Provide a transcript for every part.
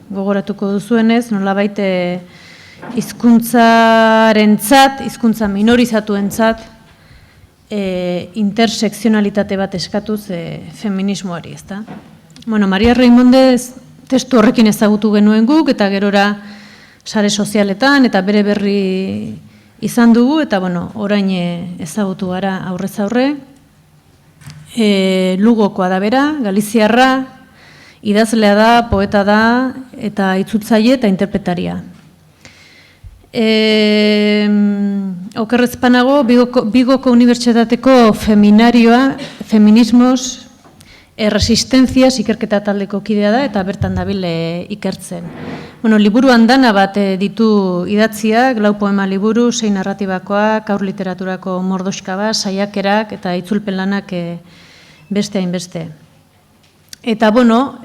gogoratuko duzuenez, nolabait hizkuntzarentzat, hizkuntza minorizatuentzat, intersekzionalitate bat eskatuz feminismoari, ezta? Bueno, Maria Reimondez testu horrekin ezagutu genuen guk, eta gerora sare sozialetan, eta bere berri izan dugu, eta bueno, orain ezagutu gara aurrez aurre. Lugokoa da bera, galiziarra, idazlea da, poeta da, eta itzultzaile eta interpretaria. Okerrezpanago, Bigoko Unibertsitateko feminarioa, feminismos, resistenziaz ikerketa taldeko kidea da, eta bertan dabil ikertzen. Bueno, liburuan dana bat ditu idatziak, 4 poema liburu, 6 narratibakoak, haur literaturako mordoxka bat, saiakerak eta itzulpen lanak beste hainbeste. Eta, bueno,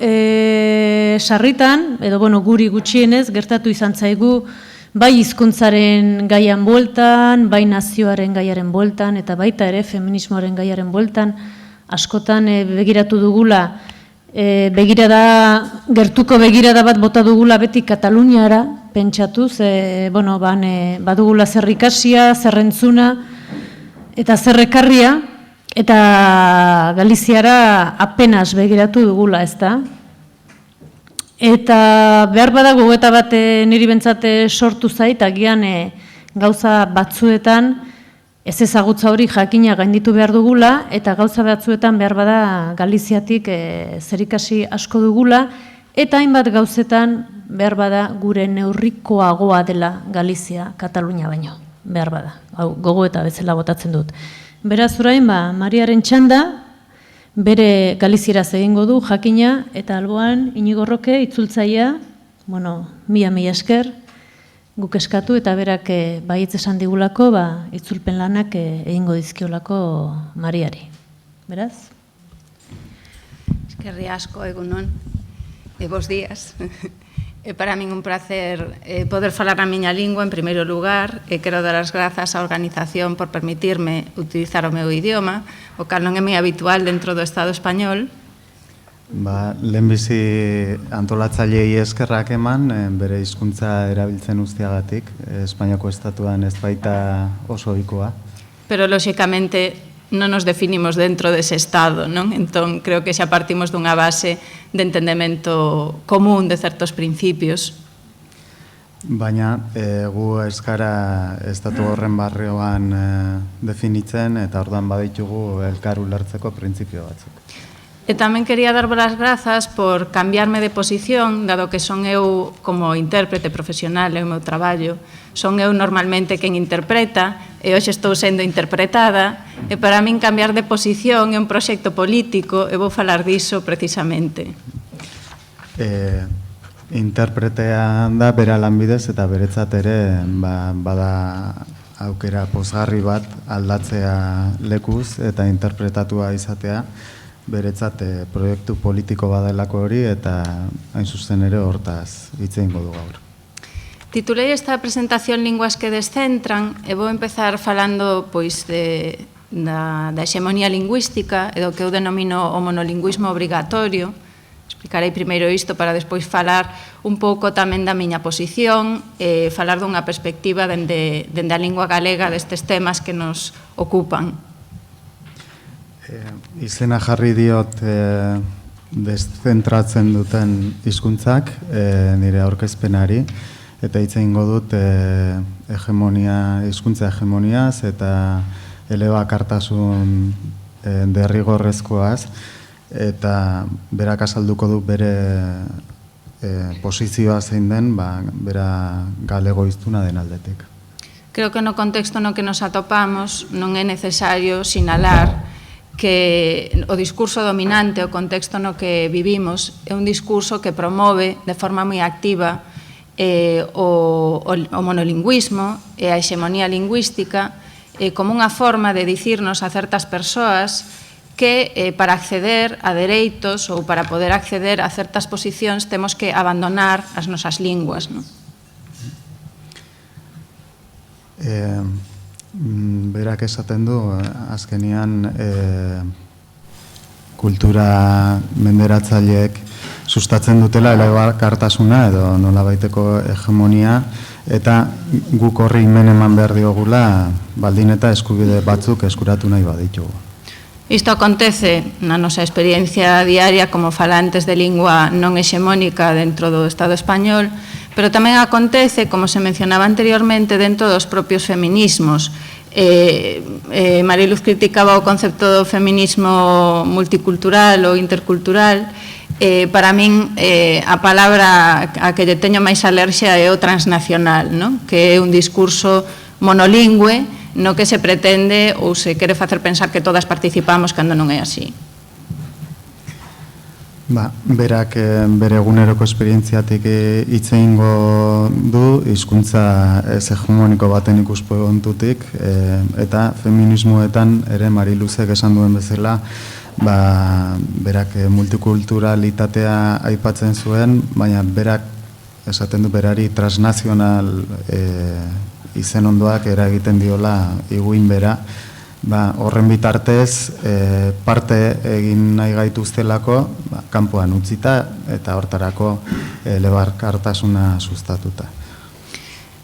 sarritan, edo, bueno, guri gutxienez, gertatu izan zaigu, bai hizkuntzaren gaian bueltan, bai nazioaren gaiaren bueltan, eta baita ere feminismoaren gaiaren bueltan, askotan begiratu dugula, gertuko begirada bat bota dugula beti Kataluniara, pentsatuz, bueno, badugula zer ikasia, zer entzuna, eta zer ekarria, eta Galiziara apenas begiratu dugula, ezta? Eta behar badago eta bat niri bentsate sortu zait, agian gauza batzuetan ez ezagutza hori jakina gainditu behar dugula, eta gauza batzuetan behar bada Galiziatik zerikasi asko dugula, eta hainbat gauzetan behar bada gure neurrikoagoa dela Galizia, Katalunia baino, behar bada. Hau, gogo eta bezala botatzen dut. Beraz orain, Mariaren txanda, bere Galizieraz egingo du, jakina, eta alboan, Inigo Roke, itzultzailea, bueno, mila esker, guk eskatu, eta berak baietz esan digulako, itzulpen lanak egingo dizkiolako Mariari. Beraz? Eskerri asko, egunon. Bos días. Para min un placer poder falar a miña lingua, en primeiro lugar, e quero dar as grazas á organización por permitirme utilizar o meu idioma, o cal non é moi habitual dentro do Estado español. Lehenbizi antolatzaileei eskerrak eman, bere hizkuntza erabiltzen uzteagatik, Espainiako estatuan ez baita oso ohikoa. Pero, lóxicamente, non nos definimos dentro dese Estado, non? Entón, creo que xa partimos dunha base de entendemento común de certos principios. Baina, gu eskara estatu horren barrioan definitzen, eta orduan baditugu elkar ulertzeko printzipio batzuk. E tamén quería dar as grazas por cambiarme de posición, dado que son eu, como intérprete profesional, é o meu traballo, son eu normalmente quen interpreta, e hoxe estou sendo interpretada, e para min cambiar de posición é un proxecto político, e vou falar diso precisamente. Interpretea da bera lanbidez, eta beretzat ere bada aukera pozgarri bat aldatzea lekuz, eta interpretatua izatea, beretzat proiektu politiko badelako hori, eta hain zuzen ere hortaz hitz egingo du gaur. Titulei esta presentación Linguas que descentran, e vou empezar falando da hexemonía lingüística, e do que eu denomino o monolingüismo obrigatorio. Explicarei primeiro isto para despois falar un pouco tamén da miña posición, e falar dunha perspectiva dende a lingua galega destes temas que nos ocupan. Izena jarri diot deszentratzen duten hizkuntzak nire aurkezpenari, eta hitz egingo dut hizkuntza hegemoniaz eta elebakartasun derrigorrezkoaz, eta berak azalduko du bere posizioa zein den, bera galego hiztuna den aldetik. Creo que no contexto no que nos atopamos non é necesario sinalar que o discurso dominante, o contexto no que vivimos, é un discurso que promove de forma moi activa o monolingüismo e a hexemonía lingüística como unha forma de dicirnos a certas persoas que para acceder a dereitos ou para poder acceder a certas posicións temos que abandonar as nosas linguas, non? Berak esaten du, azkenian kultura menderatzaileek sustatzen dutela elebakartasuna edo nolabaiteko hegemonia, eta guk horri men eman behar diogula baldin eta eskubide batzuk eskuratu nahi baditugu. Isto acontece na nosa experiencia diaria como falantes de lingua non hexemónica dentro do Estado español, pero tamén acontece, como se mencionaba anteriormente, dentro dos propios feminismos. Mariluz criticaba o concepto do feminismo multicultural ou intercultural. Para min, a palabra a que lle teño máis alerxia é o transnacional, non? Que é un discurso monolingüe no que se pretende ou se quere facer pensar que todas participamos cando non é así. Berak bere eguneroko esperientziatik hitz egingo du hizkuntza ez hegemoniko baten ikuspuntutik, eta feminismoetan ere Mariluzek esan duen bezala, berak multikulturalitatea aipatzen zuen, baina berak esaten du berari transnazional izen ondoak eragiten diola iguin bera, horren bitartez parte egin nahi gaituztelako kanpoan utzita eta hortarako elebakartasuna sustatuta.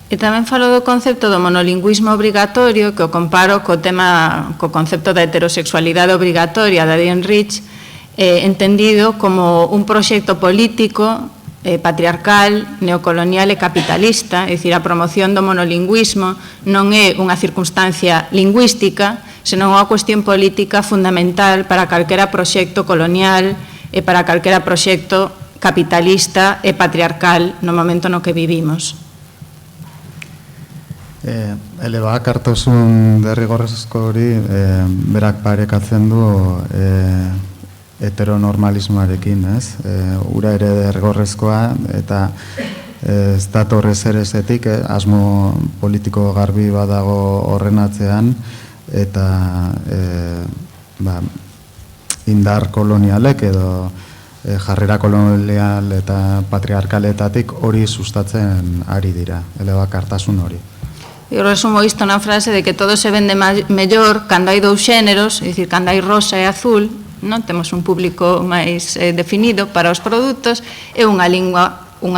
E tamén falo do concepto do monolingüismo obrigatorio, que o comparo co concepto da heterosexualidade obrigatoria da Diane Rich, entendido como un proxecto político patriarcal, neocolonial e capitalista, é dicir, a promoción do monolingüismo non é unha circunstancia lingüística, senón unha cuestión política fundamental para calquera proxecto colonial e para calquera proxecto capitalista e patriarcal no momento no que vivimos. Elebakartasun derrigorrezko hori berak parekatzen du heteronormalismoarekin, ez? Ura ere derrigorrezkoa eta ez datorrez erezetik, asmo politiko garbi badago horren atzean, eta indar kolonialek edo jarrera kolonial eta patriarkaletatik hori sustatzen ari dira, elebakartasun hori. Eu resumo isto na frase de que todo se vende mellor cando hai dous xéneros, é dicir, cando hai rosa e azul, non temos un público máis definido para os produtos, é unha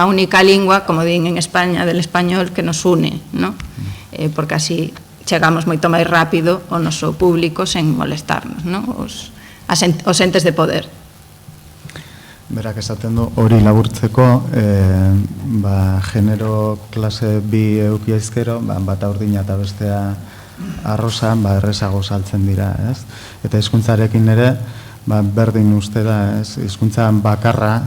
única lingua, como din en España, del español que nos une, non? Porque así chegamos moito máis rápido ao noso público sen molestarnos, non? Os entes de poder. Berak esaten du hori laburtzeko, genero klase bi euki ezkero, bata urdina eta bestea arrosa, errezago saltzen dira, ez? Eta hizkuntzarekin ere, berdin uste da, ez? Hizkuntza bakarra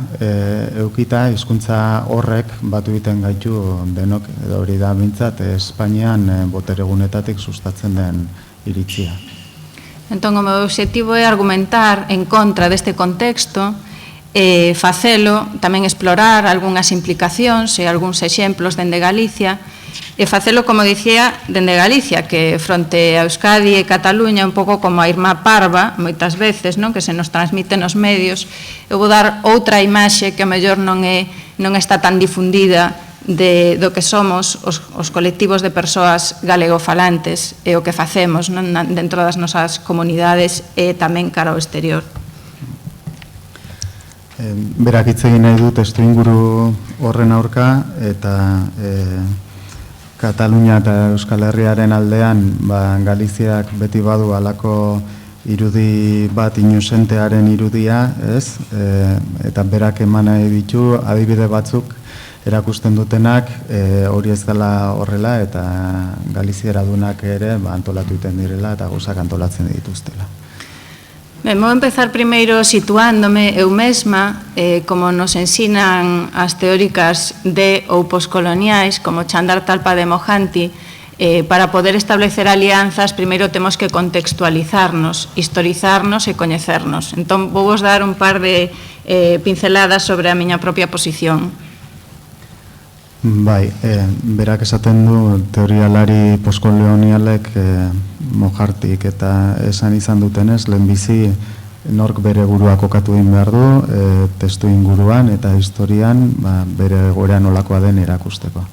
eukita, hizkuntza horrek batu egiten gaitu denok, edo hori da bintzat, Espainian boteregunetatik sustatzen den iritzia. Entón, o meu objetivo é argumentar en contra deste contexto, facelo, tamén explorar algunhas implicacións e algúns exemplos dende Galicia, e facelo, como dicía, dende Galicia, que fronte a Euskadi e Cataluña un pouco como a irmá parva, moitas veces, non, que se nos transmite nos medios. Eu vou dar outra imaxe que a mellor non está tan difundida do que somos os colectivos de persoas galegofalantes e o que facemos dentro das nosas comunidades e tamén cara ao exterior. Berak hitz egin nahi du testuinguru horren aurka eta Katalunia eta Euskal Herriaren aldean Galiziak beti badu halako irudi bat inozentearen irudia, ez? Eta berak eman nahi ditu adibide batzuk erakusten dutenak hori ez dela horrela eta galizieradunak ere antolatu iten direla eta gauzak antolatzen dituztela. Ben, vou empezar primeiro situándome eu mesma, como nos ensinan as teóricas de ou poscoloniais, como Chandar Talpa de Mohanty, para poder establecer alianzas, primeiro temos que contextualizarnos, historizarnos e coñecernos. Entón, vou vos dar un par de pinceladas sobre a miña propia posición. Berak esaten du teorialari postkolonialek Mojartik eta esan izan dutenez, lehenbizi nork bere burua kokatu egin behar du, testu inguruan eta historian bere egoera nolakoa den erakusteko.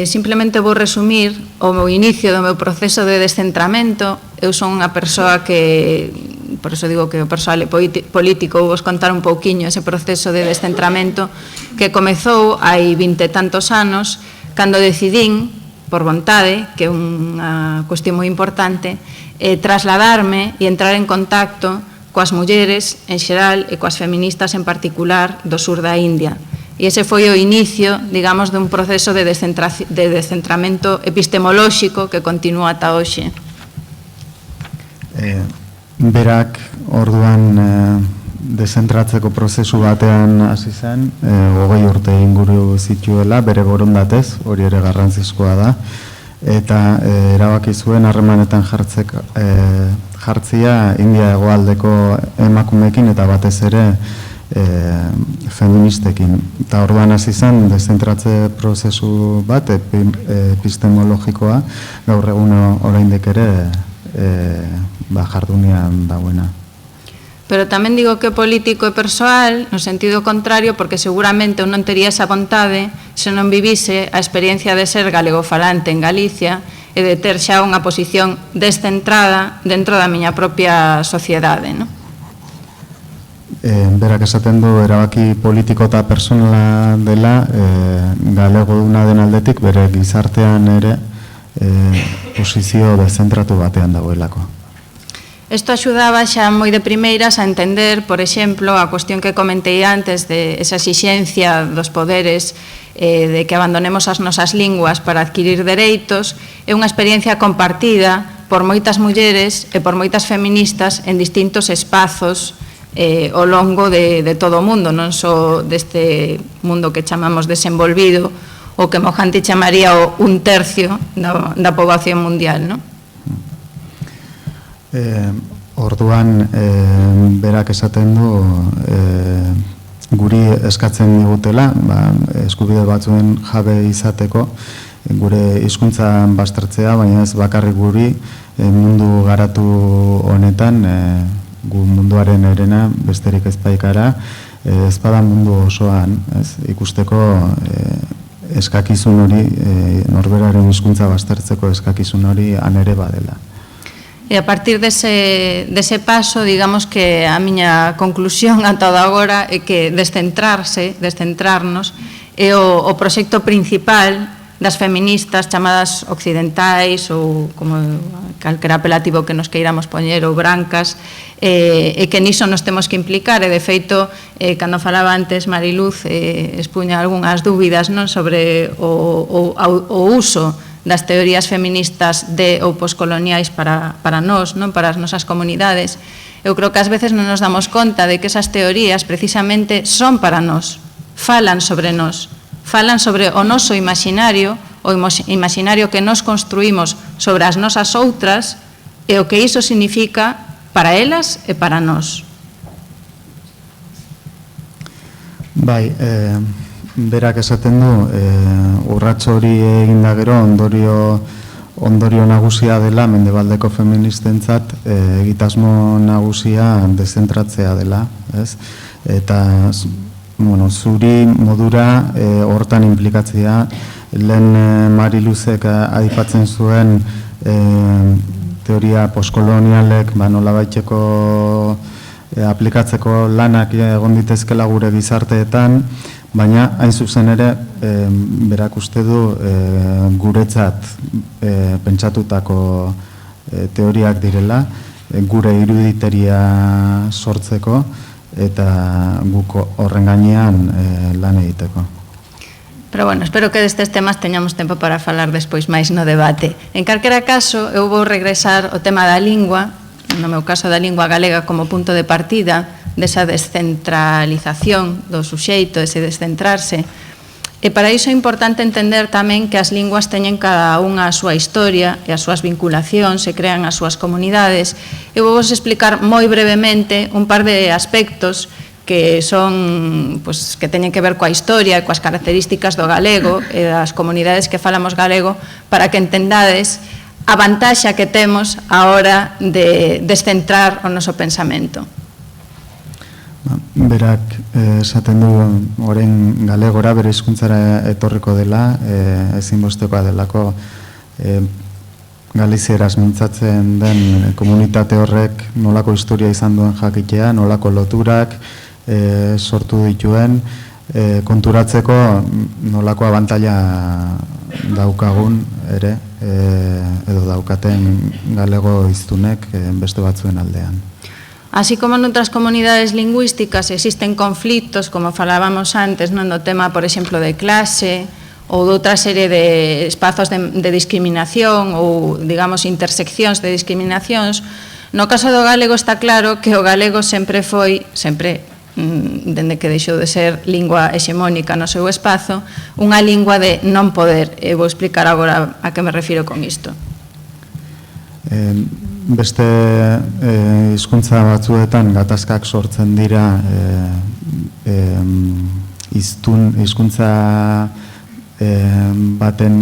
Simplemente vou resumir o meu inicio do meu proceso de descentramento. Eu son unha persoa que por eso digo que o persoal político vos contar un pouquiño ese proceso de descentramento que comezou hai 20 e tantos anos, cando decidín, por vontade, que é unha cuestión moi importante, trasladarme e entrar en contacto coas mulleres en xeral e coas feministas en particular do sur da India. E ese foi o inicio, digamos, dun proceso de descentramento epistemolóxico que continúa ata hoxe. Berak orduan dezentratzeko prozesu batean hasi zen, 20 urte inguru zituela, bere borondatez, hori ere garrantzizkoa da, eta erabaki zuen harremanetan jartzia India hegoaldeko emakumeekin eta batez ere feministekin. Eta orduan hasi zen dezentratze prozesu bat epistemologikoa, gaur egun oraindik ere jardunean dagoena. Pero tamén digo que político e persoal, no sentido contrario, porque seguramente eu non tería esa vontade se non vivise a experiencia de ser galegofalante en Galicia e de ter xa unha posición descentrada dentro da miña propia sociedade, non? Berak esaten du erabaki politiko eta personala dela galego duna den aldetik bere gizartean ere posizio deszentratu batean dagoelako. Isto axudaba xa moi de primeiras a entender, por exemplo, a cuestión que comentei antes de esa exixencia dos poderes de que abandonemos as nosas linguas para adquirir dereitos, é unha experiencia compartida por moitas mulleres e por moitas feministas en distintos espazos ao longo de todo o mundo, non só deste mundo que chamamos desenvolvido, o que Mohanty chamaría o 1/3 da poboación mundial, non? Orduan berak esaten du guri eskatzen digutela eskubide batzuen jabe izateko gure hizkuntzan baztertzea, baina ez bakarrik guri mundu garatu honetan gu munduaren erena besterik ez baikara ez bada mundu osoan ikusteko eskakizun hori norberaren hizkuntza baztertzeko eskakizun hori han ere badela. E a partir dese paso, digamos que a miña conclusión a todo agora é que descentrarnos, é o proxecto principal das feministas chamadas occidentais ou como calquera apelativo que nos queiramos poñer ou brancas, e que niso nos temos que implicar, e de feito, cando falaba antes Mariluz, expuña algunhas dúbidas sobre o uso das teorías feministas ou poscoloniais para nós, para as nosas comunidades. Eu creo que ás veces non nos damos conta de que esas teorías precisamente son para nós, falan sobre nós, falan sobre o noso imaginario, o imaginario que nos construímos sobre as nosas outras e o que iso significa para elas e para nós. Bai, berak esaten du, urrats hori egin da gero ondorio nagusia dela mendebaldeko feministentzat egitasmo nagusia dezentratzea dela, ez? Eta zuri modura hortan implikatzea, lehen Mariluzek aipatzen zuen teoria postkolonialek nolabaiteko aplikatzeko lanak egon ditezkela gure gizarteetan, baina hain zuzen ere berak uste du guretzat pentsatutako teoriak direla, gure iruditeria sortzeko eta guk horren gainean lan egiteko. Pero bueno, espero que destes temas teñamos tempo para falar despois máis no debate. En calquera caso, eu vou regresar ao tema da lingua, no meu caso da lingua galega como punto de partida, desa descentralización do suxeito, ese descentrarse. E para iso é importante entender tamén que as linguas teñen cada unha a súa historia e as súas vinculacións, se crean as súas comunidades. Eu vou vos explicar moi brevemente un par de aspectos que son, que teñen que ver coa historia e coas características do galego e das comunidades que falamos galego para que entendades a vantaxa que temos a hora de descentrar o noso pensamento. Berak esaten du orain galegora bere hizkuntzara etorriko dela, ezinbestekoa delako Galizieraz mintzatzen den komunitate horrek nolako historia izan duen jakitea, nolako loturak sortu dituen, konturatzeko nolako abantaila daukagun ere, edo daukaten galego hiztunek beste batzuen aldean. Así como en otras comunidades lingüísticas existen conflictos, como falábamos antes, no tema, por exemplo, de clase ou de outra serie de espazos de discriminación ou, digamos, interseccións de discriminacións, no caso do galego está claro que o galego sempre foi, dende que deixou de ser lingua hexemónica no seu espazo, unha lingua de non poder. E vou explicar agora a que me refiro con isto. Beste hizkuntza batzuetan gatazkak sortzen dira hizkuntza baten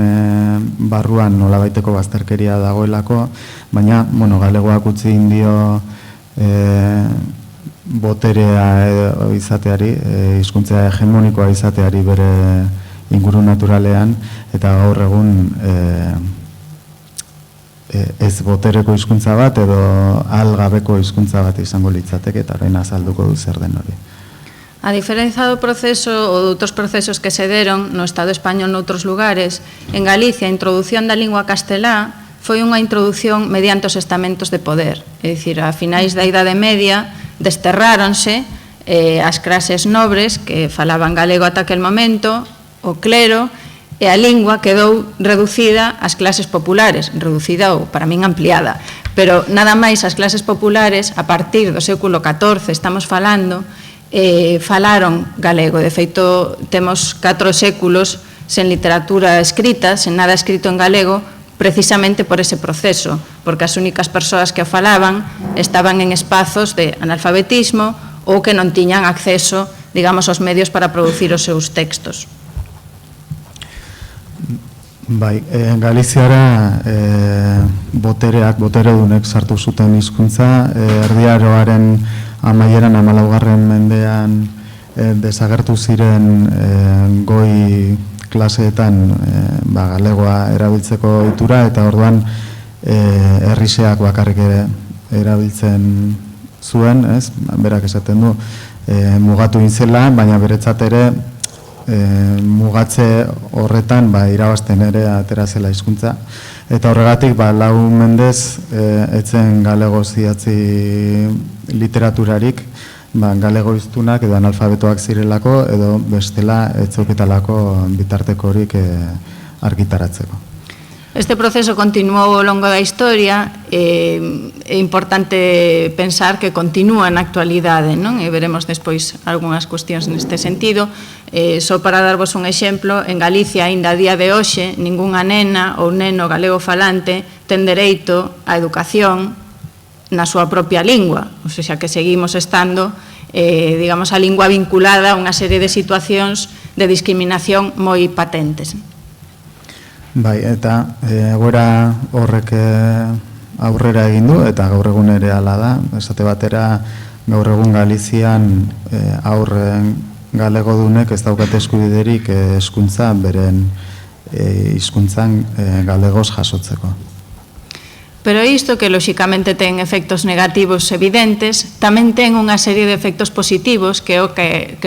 barruan nolabaiteko bazterkeria dagoelako, baina galegoak utzi indio boterea izateari, hizkuntza hegemonikoa izateari bere inguru naturalean, eta gaur egun ez botereko hizkuntza bat edo algabeko hizkuntza bat izango litzateke, eta orain azalduko du zer den hori. A diferencia do proceso ou de outros procesos que se deron no Estado español noutros lugares, en Galicia a introdución da lingua castelá foi unha introducción mediante os estamentos de poder. É dicir, a finais da Idade Media desterráronse as clases nobres que falaban galego ata aquel momento, o clero, e a lingua quedou reducida ás clases populares, reducida ou, para min, ampliada. Pero nada máis as clases populares, a partir do século XIV, estamos falando, falaron galego. De feito, temos 4 séculos sen literatura escrita, sen nada escrito en galego, precisamente por ese proceso, porque as únicas persoas que o falaban estaban en espazos de analfabetismo ou que non tiñan acceso, digamos, aos medios para producir os seus textos. Bai, Galiziara boteredunek sartu zuten hizkuntza, Erdiaroaren amaieran 14. mendean desagertu ziren goi klaseetan galegoa erabiltzeko ohitura, eta orduan herriseak bakarrik erabiltzen zuen, berak esaten du, mugatu inzela, baina beretzat ere mugatze horretan irabazten ere atera zela hizkuntza. Eta horregatik 4 mendez etzen galego zidatzi literaturarik, galego hiztunak edo analfabetoak zirelako edo bestela etzauketalako bitartekorik argitaratzeko. Este proceso continuou ao longo da historia, é importante pensar que continúa na actualidade, non? E veremos despois algunhas cuestións neste sentido. Só para darvos un exemplo, en Galicia, aínda a día de hoxe, ningunha nena ou neno galego falante ten dereito á educación na súa propia lingua, ou seja, que seguimos estando, digamos, a lingua vinculada a unha serie de situacións de discriminación moi patentes. Bai, eta egoera horrek aurrera egin du, eta gaur egun ere hala da. Esate batera, gaur egun Galizian aurren galegodunek ez daukate eskubiderik hezkuntza beren hizkuntzan galegoz jasotzeko. Pero isto, que lóxicamente ten efectos negativos evidentes, tamén ten unha serie de efectos positivos que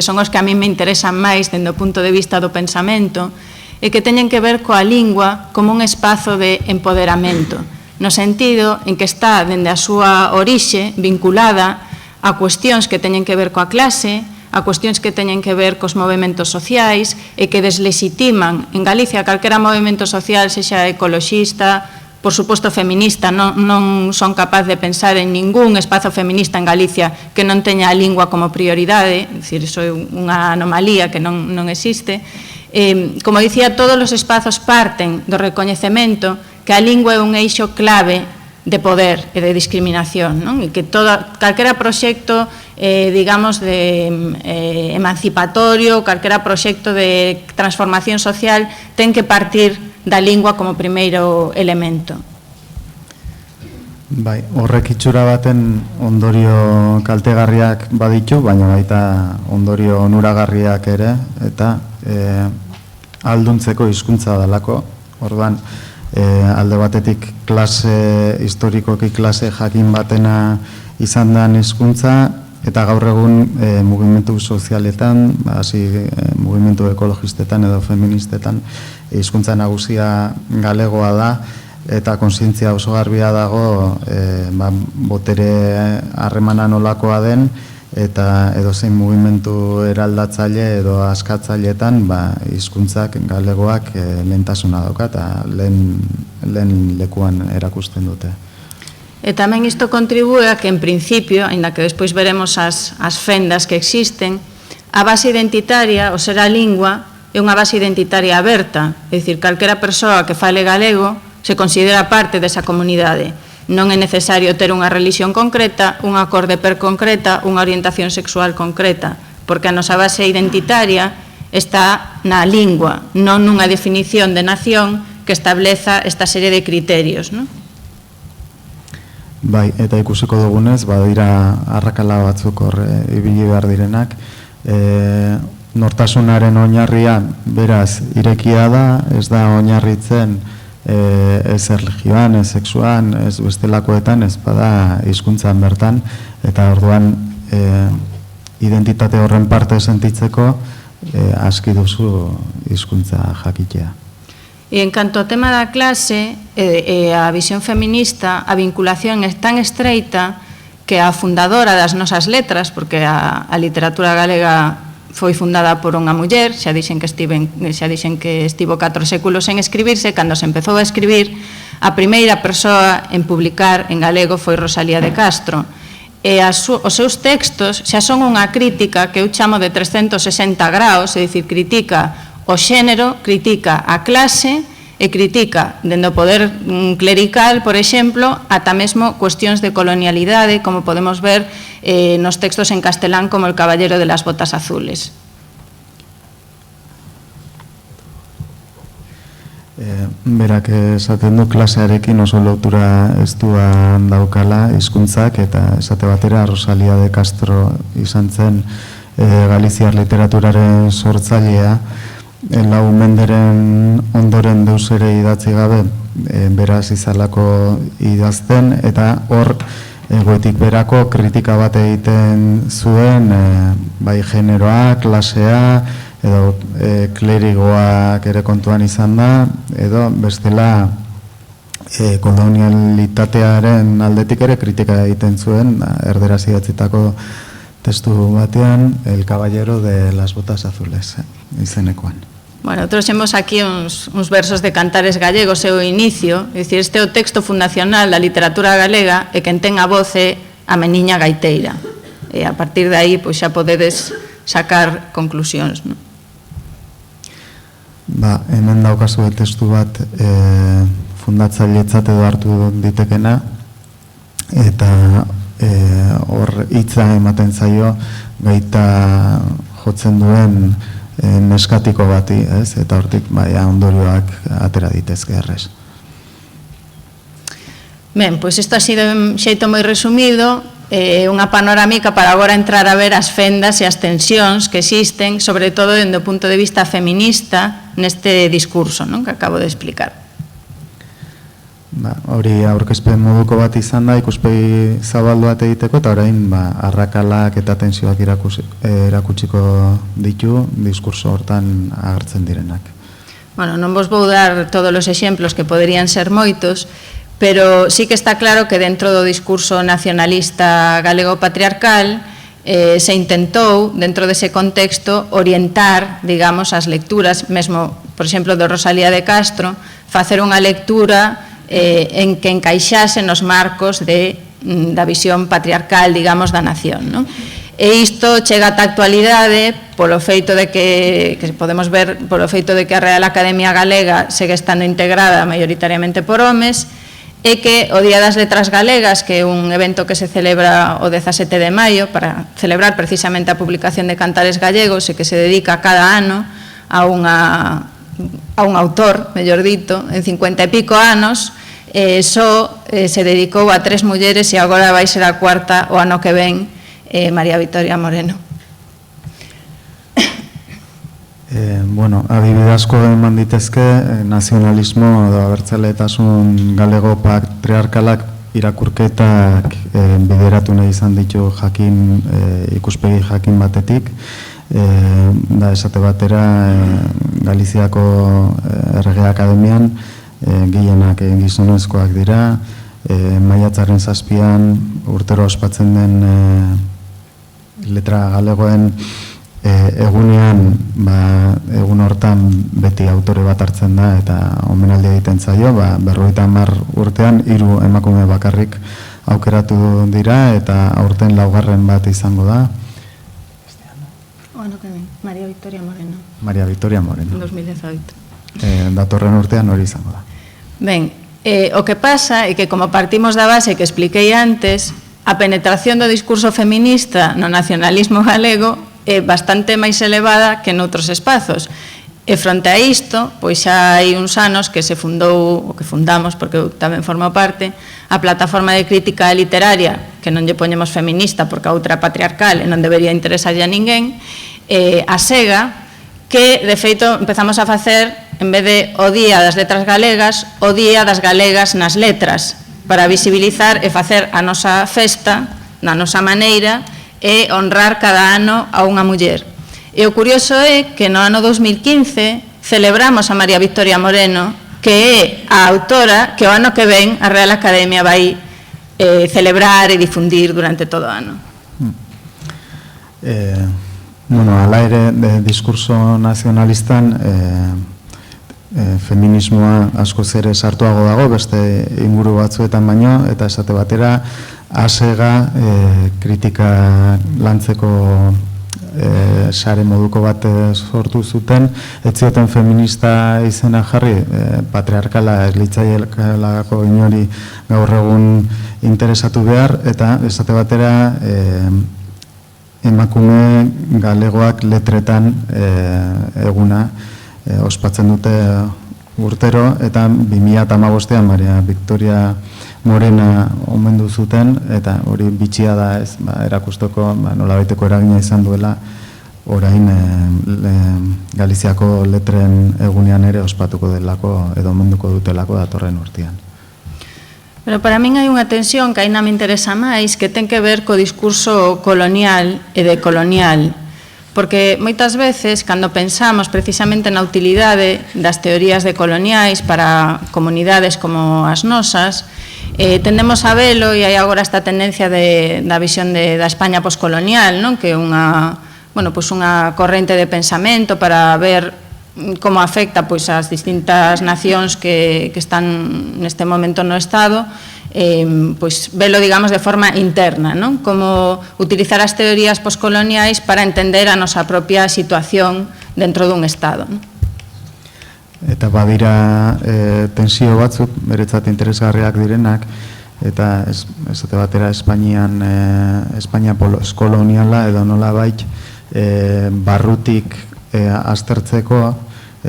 son os que a mí me interesan máis dende o punto de vista do pensamento, e que teñen que ver coa lingua como un espazo de empoderamento, no sentido en que está dende a súa orixe vinculada a cuestións que teñen que ver coa clase, a cuestións que teñen que ver cos movementos sociais e que deslexitiman en Galicia calquera movemento social, sexa ecoloxista, por suposto feminista. Non son capaz de pensar en ningún espazo feminista en Galicia que non teña a lingua como prioridade, é dicir, iso é unha anomalía que non existe. Como dicía, todos os espazos parten do recoñecemento que a lingua é un eixo clave de poder e de discriminación, non? E que calquera proxecto, digamos, de emancipatorio, calquera proxecto de transformación social ten que partir da lingua como primeiro elemento. Bai, horrek itxura baten ondorio kaltegarriak baditu, baina baita ondorio onuragarriak ere, eta alduntzeko hizkuntza dalako. Orduan, alde batetik historikoki klase jakin batena izan den hizkuntza, eta gaur egun mugimendu sozialetan, mugimendu ekologistetan edo feministetan, hizkuntza nagusia galegoa da, eta kontzientzia oso garbia dago botere harremana nolakoa den, eta edozein mugimendu eraldatzaile edo askatzailetan hizkuntzak galegoak lehentasuna dauka eta lehen lekuan erakusten dute. E tamén isto contribúe a que, en principio, ainda que despois veremos as fendas que existen, a base identitaria, o ser a lingua, é unha base identitaria aberta, é dicir, calquera persoa que fale galego se considera parte desa comunidade. Non é necesario ter unha religión concreta, unha cor de per concreta, unha orientación sexual concreta, porque a nosa base identitaria está na lingua, non nunha definición de nación que estableza esta serie de criterios, non? Bai, eta ikusiko dugunez, badira arrakala batzuk hor ibili behar direnak. Nortasunaren oinarria, beraz, irekia da, ez da oinarritzen ez erligioan, ez sexuan, ez bestelakoetan, ez bada hizkuntzan bertan, eta orduan identitate horren parte sentitzeko aski duzu hizkuntza jakitea. E en canto ao tema da clase e a visión feminista, a vinculación é tan estreita que a fundadora das nosas letras, porque a literatura galega foi fundada por unha muller, xa dixen que estivo 4 séculos en escribirse, cando se empezou a escribir, a primeira persoa en publicar en galego foi Rosalía de Castro. E os seus textos xa son unha crítica que eu chamo de 360 graus, é dicir, critica o xénero, critica a clase e critica, dende o poder clerical, por exemplo, ata mesmo cuestións de colonialidade, como podemos ver nos textos en castelán como El caballero de las botas azules. Berak esaten du klasearekin oso lotura estuan daukala hizkuntzak, eta esate batera Rosalía de Castro izan zen galiziar literaturaren sortzailea, lau menderen ondoren deus ere idatzi gabe beraz izalako idazten, eta hor goitik berako kritika bat egiten zuen bai generoa, klasea edo klerigoak ere kontuan izan da, edo bestela kolonialitatearen aldetik ere kritika egiten zuen erderaz idatzitako testu batean, El caballero de las botas azules, izenekoan. Bueno, trouxemos aquí uns versos de Cantares Gallegos e o inicio, é dicir, este é o texto fundacional da literatura galega e quen ten a voz é a meniña gaiteira. E a partir de aí, pois xa podedes sacar conclusións, non? Hemen daukazu testu bat fundatzailetzat edo hartu ditekena, eta hor hitza ematen zaio gaita jotzen duen neskatiko bati, eta hortik ondorioak atera ditezke errez. Ben, pois isto ha sido un xeito moi resumido, unha panorámica para agora entrar a ver as fendas e as tensións que existen, sobre todo dende o punto de vista feminista, neste discurso que acabo de explicar. Hori aurkezpen moduko bat izan da, ikuspegi zabaldu bat egiteko, eta orain arrakalak eta tensioak erakutsiko ditu diskurso hortan agertzen direnak. Bueno, non vos vou dar todos os exemplos que poderían ser moitos, pero sí que está claro que dentro do discurso nacionalista galego-patriarcal se intentou, dentro dese contexto, orientar, digamos, as lecturas, mesmo, por exemplo, de Rosalía de Castro, facer unha lectura en que encaixase nos marcos da visión patriarcal, digamos, da nación, non? E isto chega ata a actualidade polo feito de que podemos ver, polo feito de que a Real Academia Galega segue estando integrada maioritariamente por homes, e que o Día das Letras Galegas, que é un evento que se celebra o 17 de maio para celebrar precisamente a publicación de Cantares Gallegos e que se dedica cada ano a un autor, mellor dito, en 50 e pico anos, só se dedicou a 3 mulleres e agora vai ser a cuarta o ano que ven, María Victoria Moreno. Bueno, adibide asko eman ditezke, nazionalismo edo abertzaletasun galego patriarkalak irakurketak bideratu nahi izan ditu jakin, ikuspegi jakin batetik, da esate batera Galiziako Errege Akademian gehienak gizonezkoak dira, maiatzaren 7an urtero ospatzen den letra galegoen egunean, egun hortan beti autore bat hartzen da eta omenaldia egiten zaio, 50 urtean 3 emakume bakarrik aukeratu dira eta aurten 4. bat izango da. María Victoria Moreno. María Victoria Moreno. 2018. Datorren urtean hori izango da. Ben, o que pasa é que como partimos da base que expliquei antes, a penetración do discurso feminista no nacionalismo galego é bastante máis elevada que noutros espazos. E fronte a isto, pois xa hai uns anos que se fundou, o que fundamos, porque eu tamén formo parte, a plataforma de crítica literaria, que non lle poñemos feminista porque a outra patriarcal e non debería interesarlle a ninguén, a SEGA, que de feito empezamos a facer, en vez de o Día das Letras Galegas, o Día das Galegas nas Letras, para visibilizar e facer a nosa festa, na nosa maneira, e honrar cada ano a unha muller. E o curioso é que no ano 2015 celebramos a María Victoria Moreno, que é a autora que o ano que ven a Real Academia vai celebrar e difundir durante todo o ano. Bueno, ala ere, diskurso nazionalistan feminismoa asko zere sartuago dago, beste inguru batzuetan baino, eta esate batera, ASEGA kritika lantzeko sare moduko bat sortu zuten, ez zioten feminista izena jarri, patriarkala ez litzaielako inori gaur egun interesatu behar, eta esate batera emakume galegoak letretan eguna ospatzen dute urtero, eta 2015an Maria Victoria Morena omendu zuten, eta hori bitxia da ez, erakusteko nolabaiteko eragina izan duela orain Galiziako letren egunean ere ospatuko delako edo omenduko dutelako datorren urtean. Pero para min hai unha tensión que aínda me interesa máis, que ten que ver co discurso colonial e decolonial. Porque moitas veces, cando pensamos precisamente na utilidade das teorías decoloniais para comunidades como as nosas, tendemos a velo, e hai agora esta tendencia da visión da España poscolonial, non? Que é unha corrente de pensamento para ver como afecta as distintas nacións que están neste momento no Estado, velo, digamos, de forma interna, non? Como utilizar as teorías poscoloniais para entender a nosa propia situación dentro dun Estado. Eta badira tensio batzuk, beretzat interesgarriak direnak, eta esate batera Espainia postkoloniala edo nolabait barrutik aztertzeko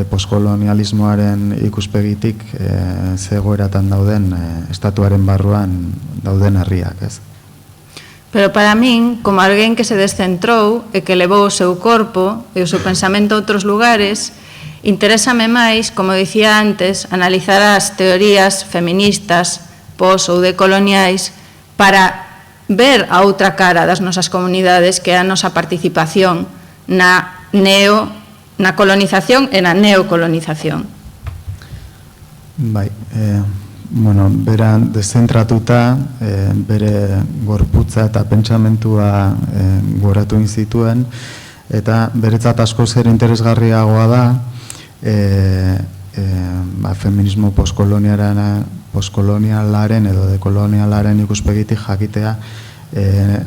postkolonialismoaren ikuspegitik zegoeratan dauden estatuaren barruan dauden herriak, ez? Pero para min, como alguén que se descentrou e que levou o seu corpo e o seu pensamento a outros lugares, interésame máis, como dicía antes, analizar as teorías feministas, pos ou decoloniais para ver a outra cara das nosas comunidades, que é a nosa participación na colonización e na neocolonización. Bai, bera deszentratuta, bere gorputza eta pentsamentua goratu inzituen, eta beretzat asko zer interesgarriagoa da, feminismo postkolonialaren edo dekolonialaren ikuspegitik jakitea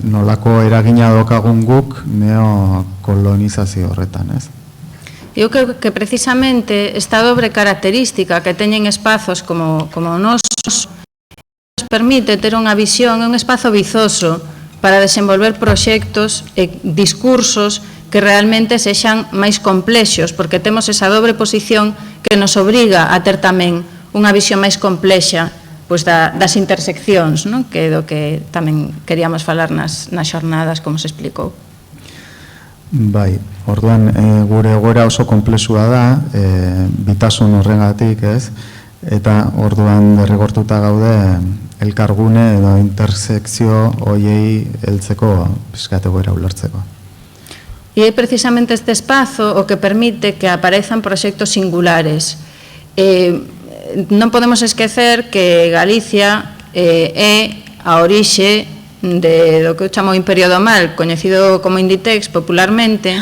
nolako eragina dokagun guk neokolonizazio horretan, ez? Eu creo que precisamente esta dobre característica que teñen espazos como o noso nos permite ter unha visión, un espazo vizoso para desenvolver proxectos e discursos que realmente sexan máis complexos, porque temos esa dobre posición que nos obriga a ter tamén unha visión máis complexa das interseccións, que é do que tamén queríamos falar nas xornadas, como se explicou. Bai, orduan gure egoera oso konplexua da, bitasun horregatik, ez? Eta orduan derrigortuta gaude elkargune edo intersekzio hoiei heltzeko pixkat egoera ulertzeko. E é precisamente este espazo o que permite que aparezan proxectos singulares. Non podemos esquecer que Galicia é a orixe do que eu chamo Imperio do Mal, coñecido como Inditex popularmente.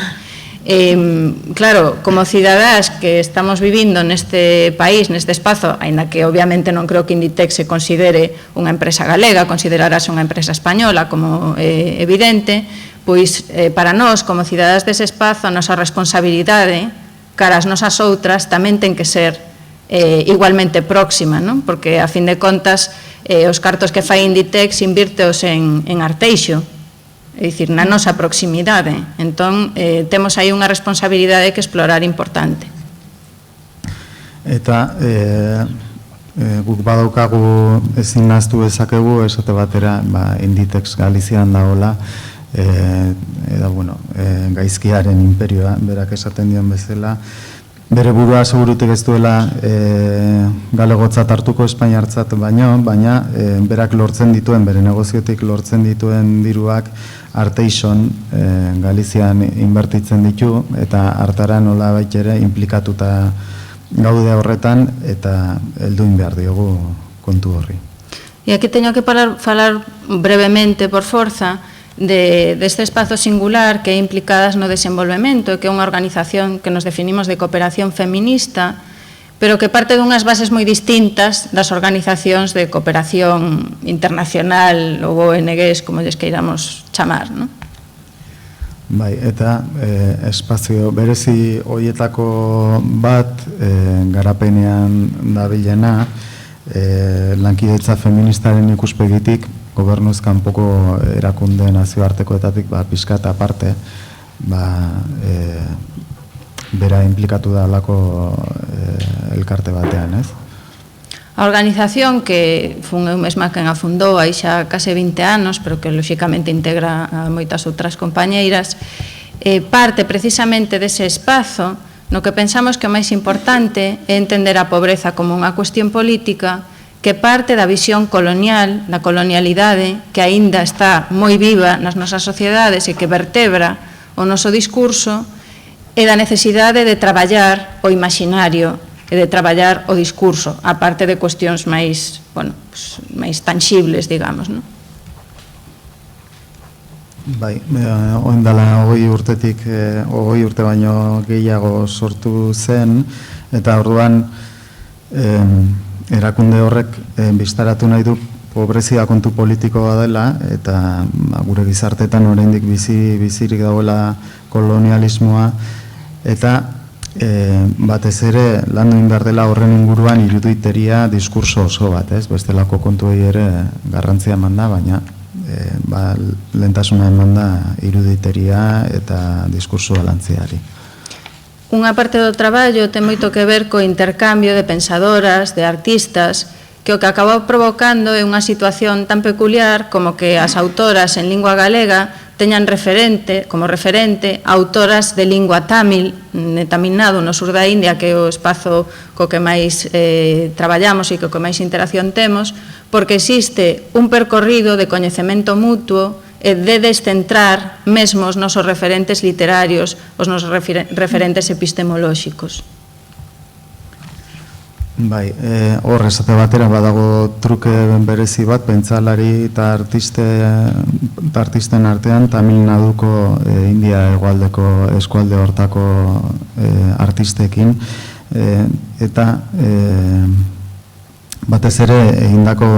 Claro, como cidadás que estamos vivindo neste país, neste espazo, aínda que obviamente non creo que Inditex se considere unha empresa galega, considerarase unha empresa española, como é evidente, pois para nós, como cidadás dese espazo, a nosa responsabilidade cara as nosas outras tamén ten que ser igualmente próxima, non? Porque a fin de contas os cartos que fai Inditex invírteos en Arteixo, é dicir, na nosa proximidade. Entón, temos aí unha responsabilidade que explorar importante. Eta guk badaukagu ezin nahaztu dezakegu, esate batera Inditex Galizian dagoela, eta gaizkiaren imperioa, berak esaten dion bezala, bere burua segurutik ez duela galegotzat hartuko espainiartzat baina berak lortzen dituen, bere negoziotik lortzen dituen diruak Arteixon Galizian inbertitzen ditu, eta hartara nola ere implikatuta gaude horretan, eta helduin behar diogu kontu horri. E aquí teño que falar brevemente, por forza, deste espazo singular que é implicadas no desenvolvemento, que é unha organización que nos definimos de cooperación feminista, pero que parte dunhas bases moi distintas das organizacións de cooperación internacional ou ONGs, como lles queiramos chamar, non? Bai, eta espazio berezi hoietako bat garapenean dabilena, lankidetza feministaren ikuspegitik, gobernuz kanpoko erakunde nazioartekoetatik pixkat aparte, bera implikatu da alako elkarte batean, ez? A organización que fun eu mesma quen a fundou aí xa case 20 anos, pero que lóxicamente integra a moitas outras compañeiras, parte precisamente dese espazo no que pensamos que o máis importante é entender a pobreza como unha cuestión política que parte da visión colonial, da colonialidade, que aínda está moi viva nas nosas sociedades e que vertebra o noso discurso, e da necesidade de traballar o imaginario e de traballar o discurso, a parte de cuestións máis, máis tangibles, digamos, non? Bai, oindala 20 urtetik, 20 urte baino gehiago sortu zen, eta orduan erakunde horrek bistaratu nahi du pobrezia kontu politikoa dela, eta gure gizartetan oraindik bizirik dagoela kolonialismoa, eta batez ere landu indar dela horren inguruan iruduiteria diskurso oso bat, ez? Bestelako kontuei ere garrantzia eman da, baina lehentasuna eman da iruduiteria eta diskurso balantziari. Unha parte do traballo ten moito que ver co intercambio de pensadoras, de artistas, que o que acabou provocando é unha situación tan peculiar como que as autoras en lingua galega teñan como referente autoras de lingua tamil, de Tamil Nadu, no sur da India, que é o espazo co que máis traballamos e co que máis interacción temos, porque existe un percorrido de coñecemento mutuo e de descentrar mesmo os nosos referentes literarios, os nosos referentes epistemolóxicos. Bai, hor esate batera badago truke berezi bat, pentsalari eta artisten artean, Tamil Naduko India hegoaldeko eskualde hortako artistekin, eta batez ere egindako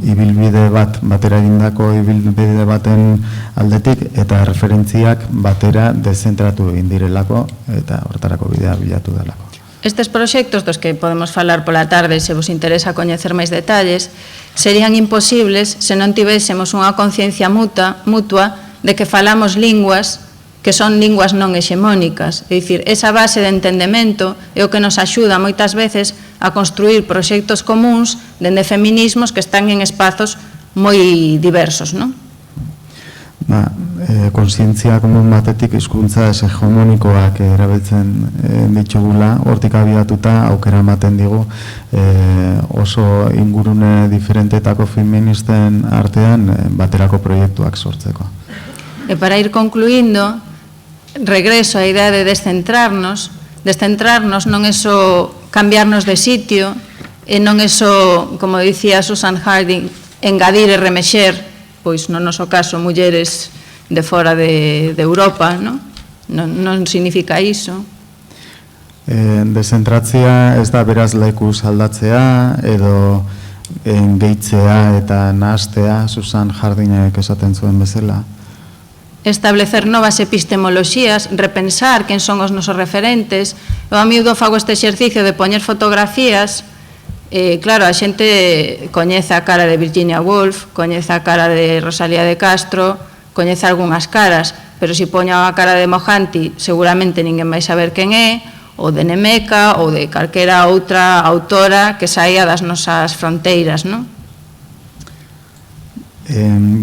ibilbide batera egindako ibilbide baten aldetik, eta referentziak batera dezentratu egin direlako, eta hortarako bidea bilatu delako. Estes proxectos dos que podemos falar pola tarde, se vos interesa coñecer máis detalles, serían imposibles se non tivésemos unha conciencia mutua de que falamos linguas que son linguas non hexemónicas. É dicir, esa base de entendemento é o que nos axuda moitas veces a construir proxectos comuns dende feminismos que están en espazos moi diversos, non? konsientzia komun batetik hizkuntza hegemonikoak erabiltzen ditugula, hortik abiatuta aukera ematen digu oso ingurune diferentetako feministen artean baterako proiektuak sortzeko. Para ir concluindo, regreso á idea de descentrarnos. Descentrarnos non é só cambiarnos de sitio, e non é só, como dicía Susan Harding, engadir e remexer, pois no noso caso, mulleres de fora de Europa, non significa iso. Dezentratzea ez da beraz lekuz aldatzea, edo gehitzea eta nahastea, Susan Hardingek esaten zuen bezala. Establecer novas epistemoloxías, repensar quen son os nosos referentes. Eu a miúdo fago este exercicio de poñer fotografías. Claro, a xente coñece a cara de Virginia Woolf, coñece a cara de Rosalía de Castro, coñece algunhas caras, pero se poño a cara de Mohanty, seguramente ninguén vai saber quen é, ou de Nemeca, ou de calquera outra autora que saía das nosas fronteiras, non?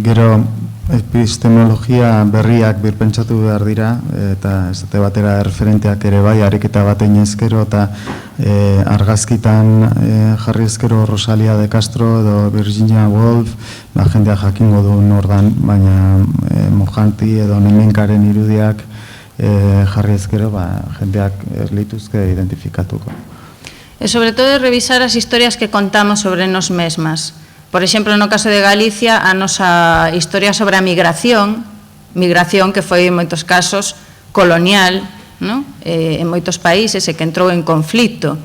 Gero, epistemologia berriak birpentsatu behar dira, eta esate batera referenteak ere bai, ariketa batein ezkero, eta argazkitan jarri ezkero Rosalía de Castro edo Virginia Woolf, jendea jakingo du nordan, baina Mohanty edo Nemenkaren irudiak jarri ezkero, jendeak ez lituzke identifikatuko. E sobre todo revisar as historias que contamos sobre nos mesmas. Por exemplo, no caso de Galicia, a nosa historia sobre a migración que foi en moitos casos colonial, en moitos países, e que entrou en conflito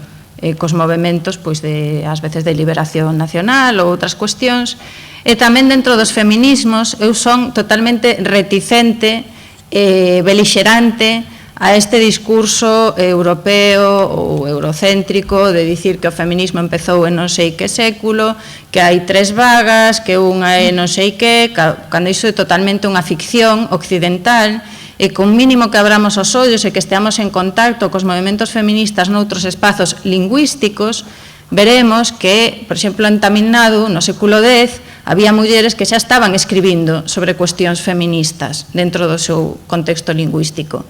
cos movementos, ás veces de liberación nacional ou outras cuestións. E tamén dentro dos feminismos, eu son totalmente reticente e belixerante a este discurso europeo ou eurocéntrico de dicir que o feminismo empezou en non sei que século, que hai 3 vagas, que unha é non sei que, cando iso é totalmente unha ficción occidental, e con mínimo que abramos os ollos e que esteamos en contacto cos movementos feministas noutros espazos lingüísticos, veremos que, por exemplo, en Tamil Nadu, no século X, había mulleres que xa estaban escribindo sobre cuestións feministas dentro do seu contexto lingüístico.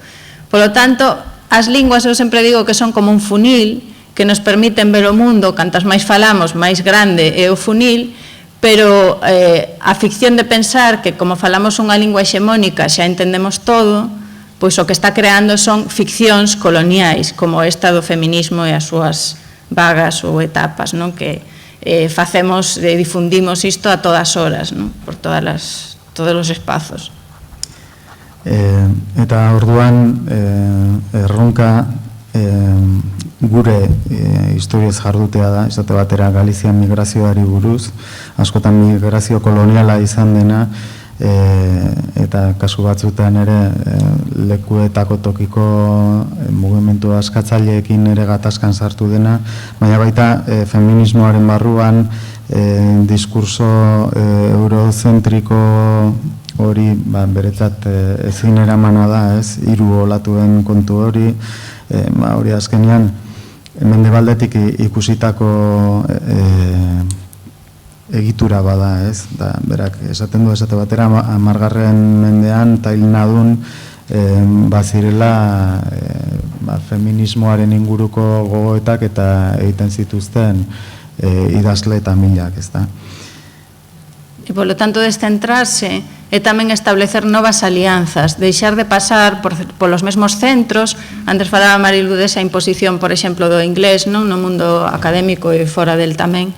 Polo tanto, as linguas eu sempre digo que son como un funil que nos permiten ver o mundo, cantas máis falamos, máis grande é o funil, pero a ficción de pensar que como falamos unha lingua hexemónica xa entendemos todo, pois o que está creando son ficcións coloniais, como esta do feminismo e as súas vagas ou etapas, que facemos, difundimos isto a todas horas, por todos os espazos. Eta orduan erronka gure historiaz jardutea da, esate batera Galizian migrazioari buruz, askotan migrazio koloniala izan dena, eta kasu batzutan ere lekuetako tokiko mugimendu askatzaileekin ere gatazkan sartu dena, baina baita feminismoaren barruan diskurso eurozentriko hori beretzat ezin eramana da, hiru olatuen kontu hori, hori azkenean mendebaldetik ikusitako egitura bada, da, berak esaten du esate batera 10. mendean Tamil Nadun bazirela feminismoaren inguruko gogoetak eta egiten zituzten idazle eta milak, ez da. E, polo tanto, descentrarse e tamén establecer novas alianzas, deixar de pasar polos mesmos centros. Antes falaba Marilu desa imposición, por exemplo, do inglés no mundo académico e fora del tamén,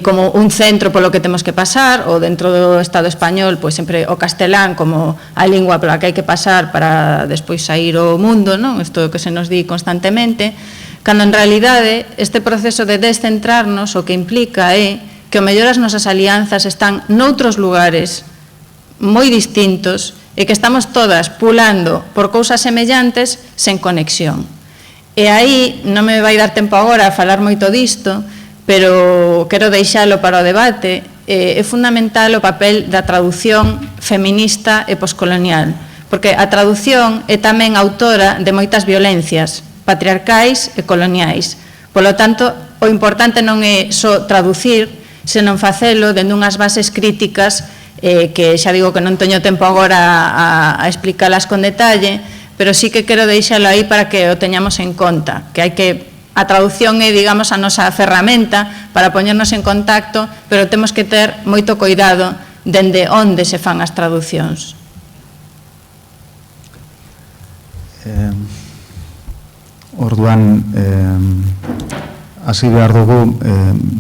como un centro polo que temos que pasar, ou dentro do Estado español, pois sempre o castelán como a lingua pola que hai que pasar para despois sair ao mundo, isto que se nos di constantemente, cando en realidade este proceso de descentrarnos o que implica é que o mellor as nosas alianzas están noutros lugares moi distintos e que estamos todas pulando por cousas semellantes sen conexión. E aí non me vai dar tempo agora a falar moito disto, pero quero deixalo para o debate. É fundamental o papel da traducción feminista e poscolonial, porque a traducción é tamén autora de moitas violencias patriarcais e coloniais. Polo tanto, o importante non é só traducir, senón facelo dende unhas bases críticas que xa digo que non teño tempo agora a explicalas con detalle, pero sí que quero deixalo aí para que o teñamos en conta, que hai que a traducción é, digamos, a nosa ferramenta para poñernos en contacto, pero temos que ter moito cuidado dende onde se fan as traduccións. Orduan, hasi behar dugu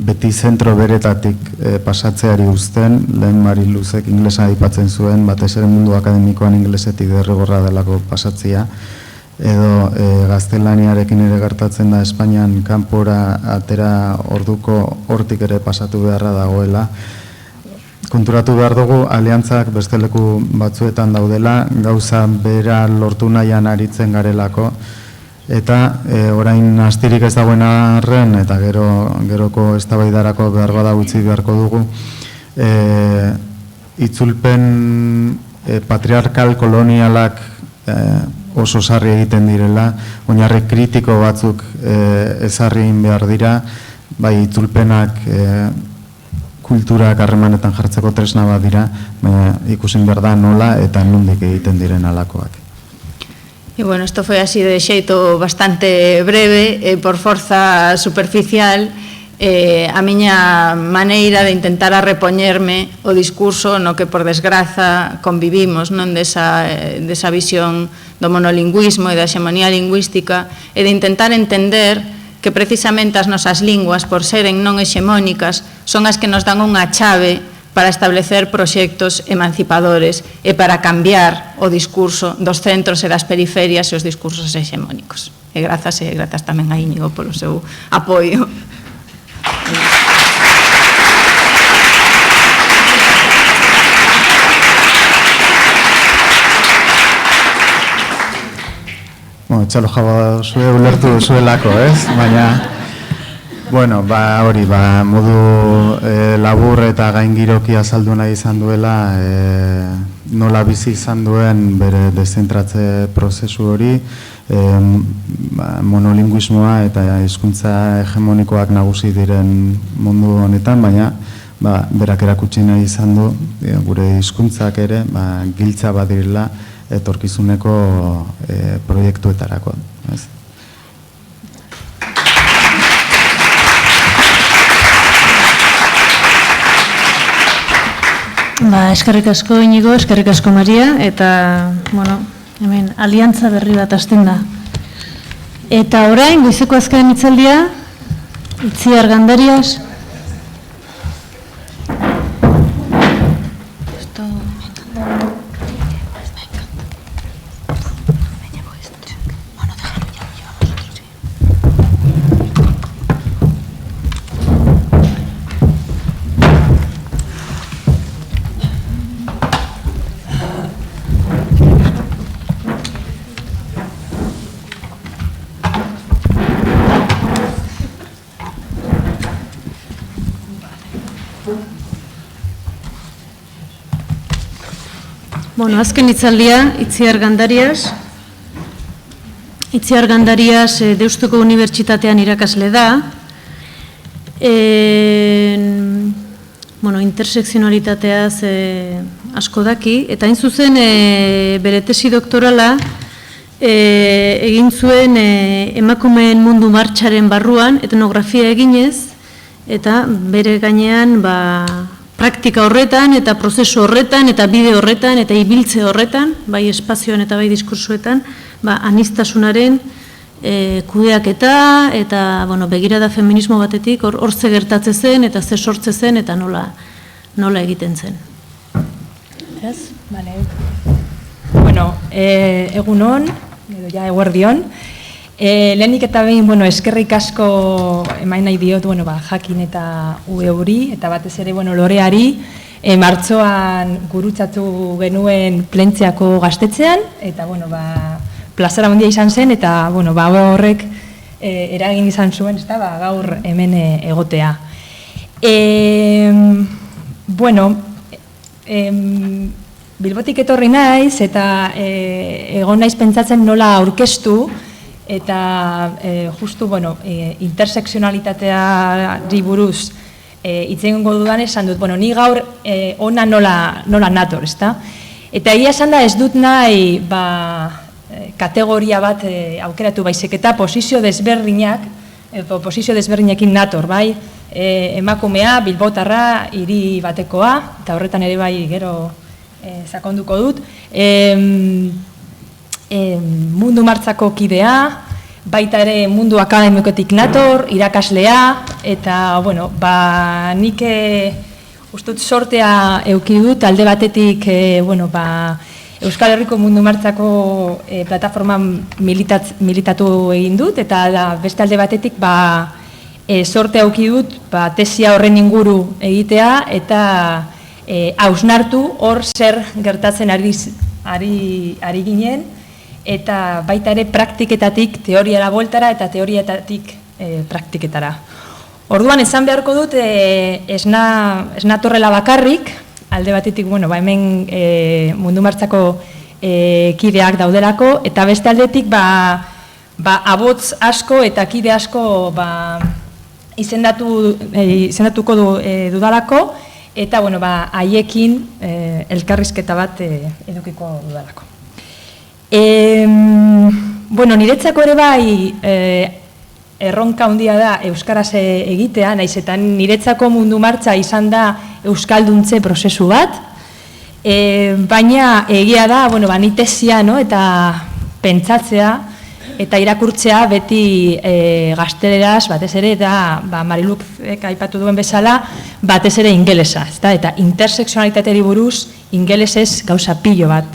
beti zentro beretatik pasatzeari uzten, lehen Mariluzek inglesa aipatzen zuen, batez ere mundu akademikoan inglesetik derrigorra delako pasatzea, edo gaztelaniarekin ere gertatzen da Espainian kanpora atera orduko hortik ere pasatu beharra dagoela. Konturatu behar dugu, aliantzak beste leku batzuetan daudela, gauza bera lortu nahian aritzen garelako, eta orain astirik ez dagoen arren, eta geroko eztabaidarako behar bada utzi beharko dugu, itzulpen patriarkal kolonialak oso sarri egiten direla, oinarri kritiko batzuk ezarri egin behar dira, bai itzulpenak kulturak harremanetan jartzeko tresna bat dira, baina ikusin behar da nola eta nondik egiten diren alakoak. E, bueno, isto foi así de xeito bastante breve, por forza superficial, a miña maneira de intentar a repoñerme o discurso no que por desgraza convivimos, non desa visión do monolingüismo e da hexemonía lingüística, e de intentar entender que precisamente as nosas linguas, por seren non hexemónicas, son as que nos dan unha chave para establecer proxectos emancipadores e para cambiar o discurso dos centros e das periferias e os discursos hexemónicos. E grazas tamén a Íñigo polo seu apoio. Bueno, txalo jaba zue ulertu zuelako, ez? Baina, bueno, hori, modu labur eta gaingiroki azaldu nahi izan duela, nola bizi izan duen bere dezentratze prozesu hori, monolinguismoa eta hizkuntza hegemonikoak nagusi diren mundu honetan, baina berak erakutsi nahi izan du, gure hizkuntzak ere, giltza badirela etorkizuneko proiektuetarako. Eskerrik asko Inigo, eskerrik asko Maria, eta, bueno, hemen, aliantza berri bat hasten da. Eta orain, goizeko azken hitzaldia, Itziar Gandarias. Bueno, azken hitzaldia, Itziar Gandarias. Itziar Gandarias Deustuko Unibertsitatean irakasle da. Bueno, intersekzionalitateaz asko daki, eta hain zuzen bere tesi doktorala egin zuen emakumeen mundu martxaren barruan etnografia eginez, eta bere gainean praktika horretan, eta prozesu horretan, eta bide horretan, eta ibiltze horretan, bai espazioan eta bai diskursuetan, anistasunaren kudeaketa, eta begirada feminismo batetik, hor ze gertatze zen, eta ze sortze zen, eta nola egiten zen. Ez? Bale. Bueno, egunon, edo ja eguerdion. Lehenik eta behin, eskerrik asko emain nahi diot, jakin eta ueuri, eta batez ere, loreari, martxoan gurutzatu genuen plentziako gaztetzean, eta, plazara handia izan zen, eta, horrek eragin izan zuen, gaur hemen egotea. Bilbotik etorri naiz, eta egon naiz pentsatzen nola aurkeztu, eta justu, intersekzionalitateari buruz hitz egingo dudan esan dut, bueno, ni gaur ona nola nator, ezta? Eta egia esan da ez dut nahi kategoria bat aukeratu baizik eta posizio desberdinekin nator, bai? Emakumea, bilbotarra, hiri batekoa, eta horretan ere bai gero sakonduko dut. Mundu martzako kidea, baita ere mundu akademikotik nator, irakaslea, eta, bueno, nik ustut sortea euki dut, alde batetik, Euskal Herriko mundu martzako plataforman militatu egin dut, eta beste alde batetik, sortea euki dut, tesia horren inguru egitea, eta hausnartu hor zer gertatzen ari ginen, eta baita ere praktiketatik teoriara bueltara eta teorietatik praktiketara. Orduan, esan beharko dut, ez natorrela bakarrik, alde batetik, hemen mundu martzako kideak daudelako, eta beste aldetik, abotz asko eta kide asko izendatuko dudalako, eta haiekin elkarrizketa bat edukiko dudalako. Niretzako ere bai erronka handia da euskaraz egitea, naiz eta niretzako mundu martza izan da euskalduntze prozesu bat, baina egia da, ni tesia eta pentsatzea eta irakurtzea beti gazteleraz, batez ere, eta Mariluk aipatu duen bezala, batez ere ingelesa, eta interseksionalitateri buruz ingelesez gauza pilo bat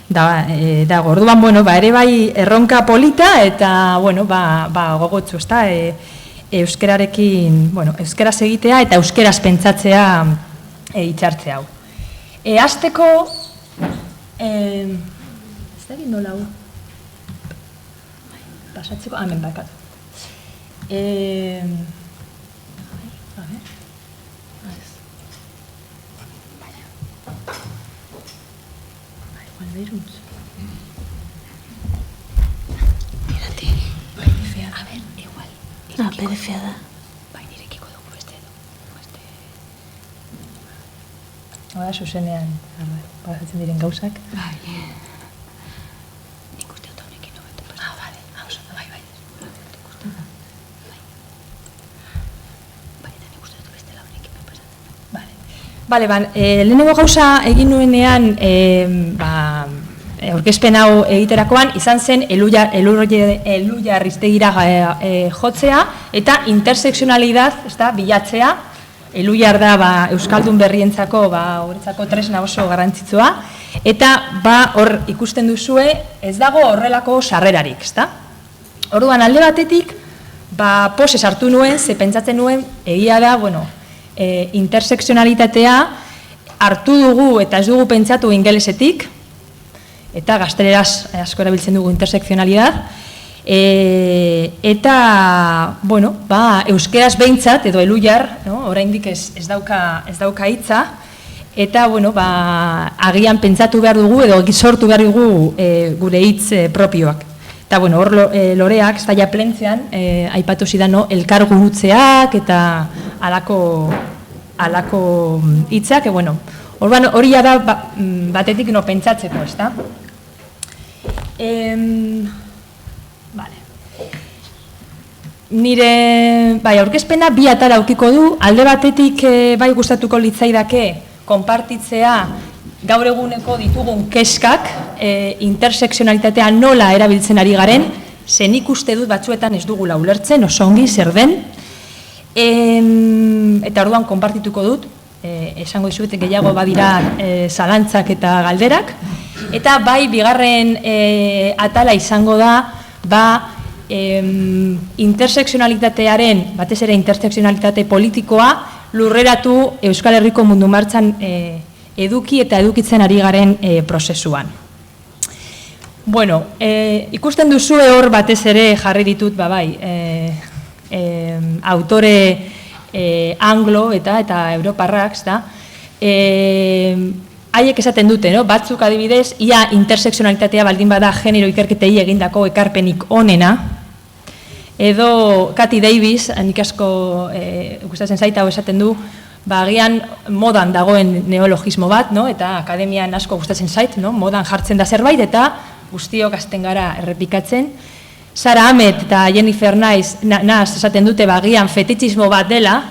dago. Orduan, ere bai erronka polita eta, gogotsu, euskerarekin, euskaraz egitea eta euskaraz pentsatzea itxartze hau. Hasteko, ez da egin nola hau? Pasatzeko, hemen bakatu. Beruntz. Mirate. Berefea. A ver, igual. Berefea da. Nirekiko dugu beste. Hora, zuzenean, pasatzen diren gauzak. Nik uste dut honekin nobetu pasatzen. Bale, bai. Eta nik uste dut bestela honekin pasatzen. Bale, lehenengo gauza egin nuenean, aurkezpen hau egiterakoan, izan zen Elhuyar Ristegira jotzea eta interseksionalidad bilatzea. Elhuyar da euskaldun berrientzako tresna oso garrantzitsua, eta hor ikusten duzue ez dago horrelako sarrerarik, ezta? Orduan alde batetik, pose sartu nuen, ze pentsatzen nuen, egia da, interseksionalitatea hartu dugu eta ez dugu pentsatu ingelesetik, eta gazteleraz asko erabiltzen dugu interseksionalidad, eta, euskeraz behintzat, edo Elhuyar, oraindik ez dauka hitza, eta, agian pentsatu behar dugu, edo sortu behar dugu gure hitz propioak. Eta, hor loreak, ez da ja plentzean, aipatu zidan, elkar gurutzeak, eta alako hitzak, hori da batetik pentsatzeko, ez da? Nire aurkezpena bi atal aukiko du, alde batetik bai gustatuko litzaidake konpartitzea gaur eguneko ditugun keskak, interseksionalitatea nola erabiltzen ari garen, ze nik uste dut batzuetan ez dugula ulertzen, oso ongi zer den, eta orduan konpartituko dut, esango dizuet gehiago badira zalantzak eta galderak, eta bai bigarren atala izango da, interseksionalitatearen, batez ere interseksionalitate politikoa, lurreratu Euskal Herriko mundu martzan eduki eta edukitzen ari garen prozesuan. Ikusten duzue hor batez ere jarri ditut, autore anglo eta europarrak, haiek esaten dute, batzuk adibidez, ia interseksionalitatea baldin bada genero ikerketei egindako ekarpenik onena, edo Cathy Davis, nik asko gustatzen zaita hau esaten du, agian modan dagoen neologismo bat, no? Eta akademian asko gustatzen zait, no? Modan jartzen da zerbait, eta guztiok hasten gara errepikatzen. Sara Ahmed eta Jennifer Nas esaten dute agian fetitxismo bat dela,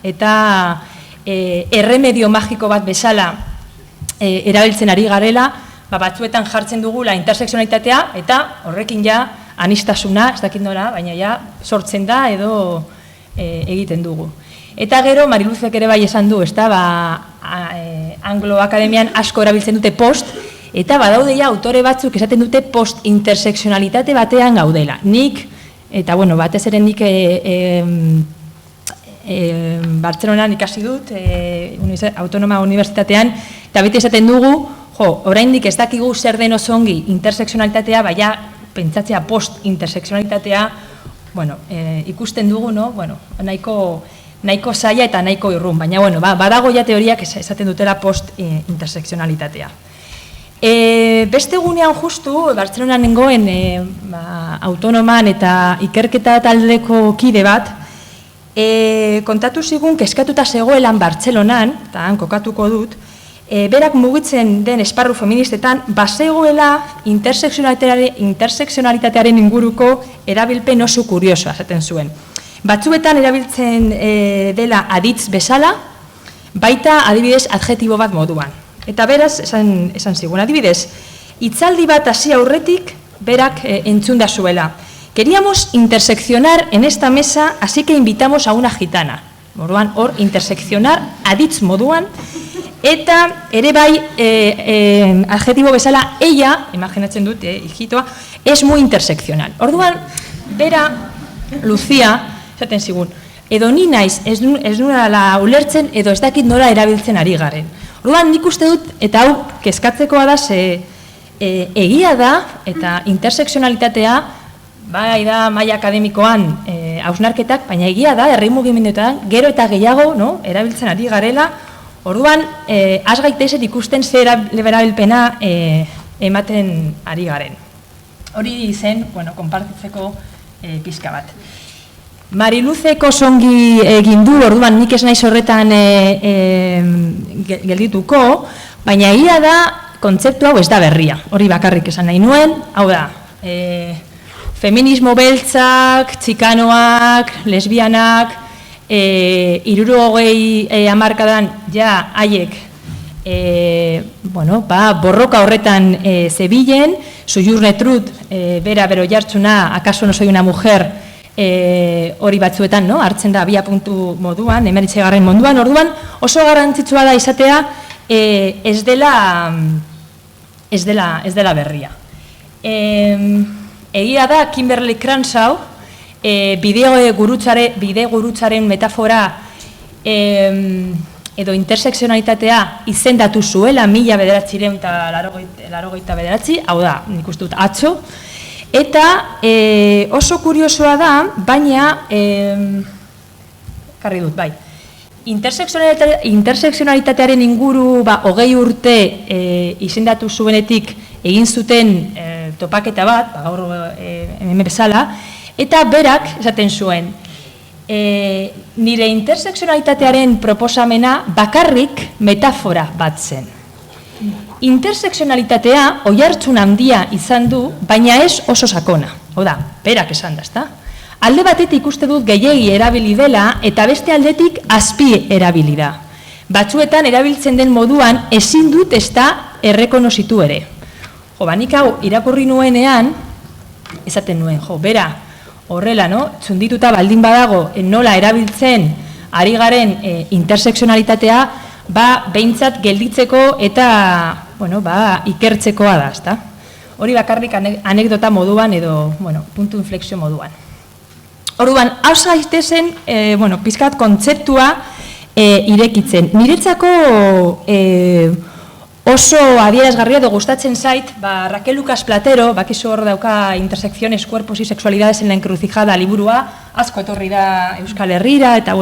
eta erremedio magiko bat bezala erabiltzen ari garela, batzuetan jartzen dugula interseksionalitatea, eta horrekin ja anistasuna, ez dakit nola, baina ja sortzen da edo egiten dugu. Eta gero, Mariluzek ere bai esan du, Anglo Akademian asko erabiltzen dute post, eta badaude ja autore batzuk esaten dute post-interseksionalitate batean gaudela. Nik, eta bueno, batez ere nik Bartzelonan ikasi dut, Autonoma Unibertsitatean, eta beti esaten dugu, oraindik ez dakigu zer den oso ongi interseksionalitatea, baina pentsatzea post-interseksionalitatea, bueno, ikusten dugu, no? Bueno, nahiko zaila eta nahiko irrun, baina bueno, badago ja teoriak esaten dutela post-interseksionalitatea. Beste egunean justu, Bartzelonan nengoen autonoman eta ikerketa taldeko kide bat, kontatu zigun kezkatuta zegoelan Bartzelonan, eta han kokatuko dut, berak mugitzen den esparru feministetan, bazegoela interseksionalitatearen inguruko erabilpen oso kuriosoa esaten zuen. Batzuetan erabiltzen dela aditz bezala, baita adibidez adjetibo bat moduan. Eta beraz, esan zigun, adibidez, hitzaldi bat hasi aurretik berak entzunda zuela. Queríamos interseccionar en esta mesa, así que invitamos a una gitana. Moduan, hor, interseccionar aditz moduan, eta ere bai adjetibo bezala, ella, imaginatzen dut, hijitoa, es muy interseccional. Orduan, bera, Lucia, esaten zigun, edo ni naiz ez nula ulertzen edo ez dakit nola erabiltzen ari garen. Orduan nik uste dut, eta hau kezkatzekoa da, egia da, eta interseksionalitatea, bai da maila akademikoan hausnarketak, baina egia da, herri mugimenduetan, gero eta gehiago erabiltzen ari garela, orduan, az gaitezen ikusten zer erabilpena ematen ari garen. Hori zen, konpartitzeko pizka bat. Mariluzeko zongi egin du, orduan nik ez naiz horretan geldituko, baina egia da, kontzeptu hau ez da berria. Hori bakarrik esan nahi nuen, hau da, feminismo beltzak, txikanoak, lesbianak, 60 hamarkadan ja haiek borroka horretan zebilen, Sojourner Truth, bera bero jartzuna, akaso no soy una mujer, hori batzuetan hartzen da abiapuntu moduan, 19. munduan, orduan oso garrantzitsua da izatea ez dela berria. Egia da, Kimberly Crenshaw, bide gurutzaren metafora edo interseksionalitatea izendatu zuela 1989, hau da, nik uste dut atzo, eta oso kuriosoa da, baina, karri dut, bai, interseksionalitatearen inguru 20 urte izendatu zuenetik egin zuten topaketa bat, gaur hemen bezala, eta berak esaten zuen, nire interseksionalitatearen proposamena bakarrik metafora bat zen. Interseksionalitatea oihartzun handia izan du, baina ez oso sakona. Oda, berak esan da, ezta? Alde batetik uste dut gehiegi erabili dela eta beste aldetik azpi erabili da. Batzuetan erabiltzen den moduan ezin dut ez da errekonozitu ere. Nik hau irakurri nuenean, esaten nuen, bera, horrela, txundituta baldin badago nola erabiltzen ari garen interseksionalitatea, behintzat gelditzeko eta ikertzekoa da, ezta? Hori bakarrik anekdota moduan edo puntu inflexio moduan. Orduan, hau zaitezen, pizkat kontzeptua irekitzen. Niretzako oso adierazgarria edo gustatzen zait, Raquel Lucas Platero, bakizu hor dauka Intersecciones, Cuerpos y Sexualidades en la Encrucijada liburua, asko etorri da Euskal Herrira, eta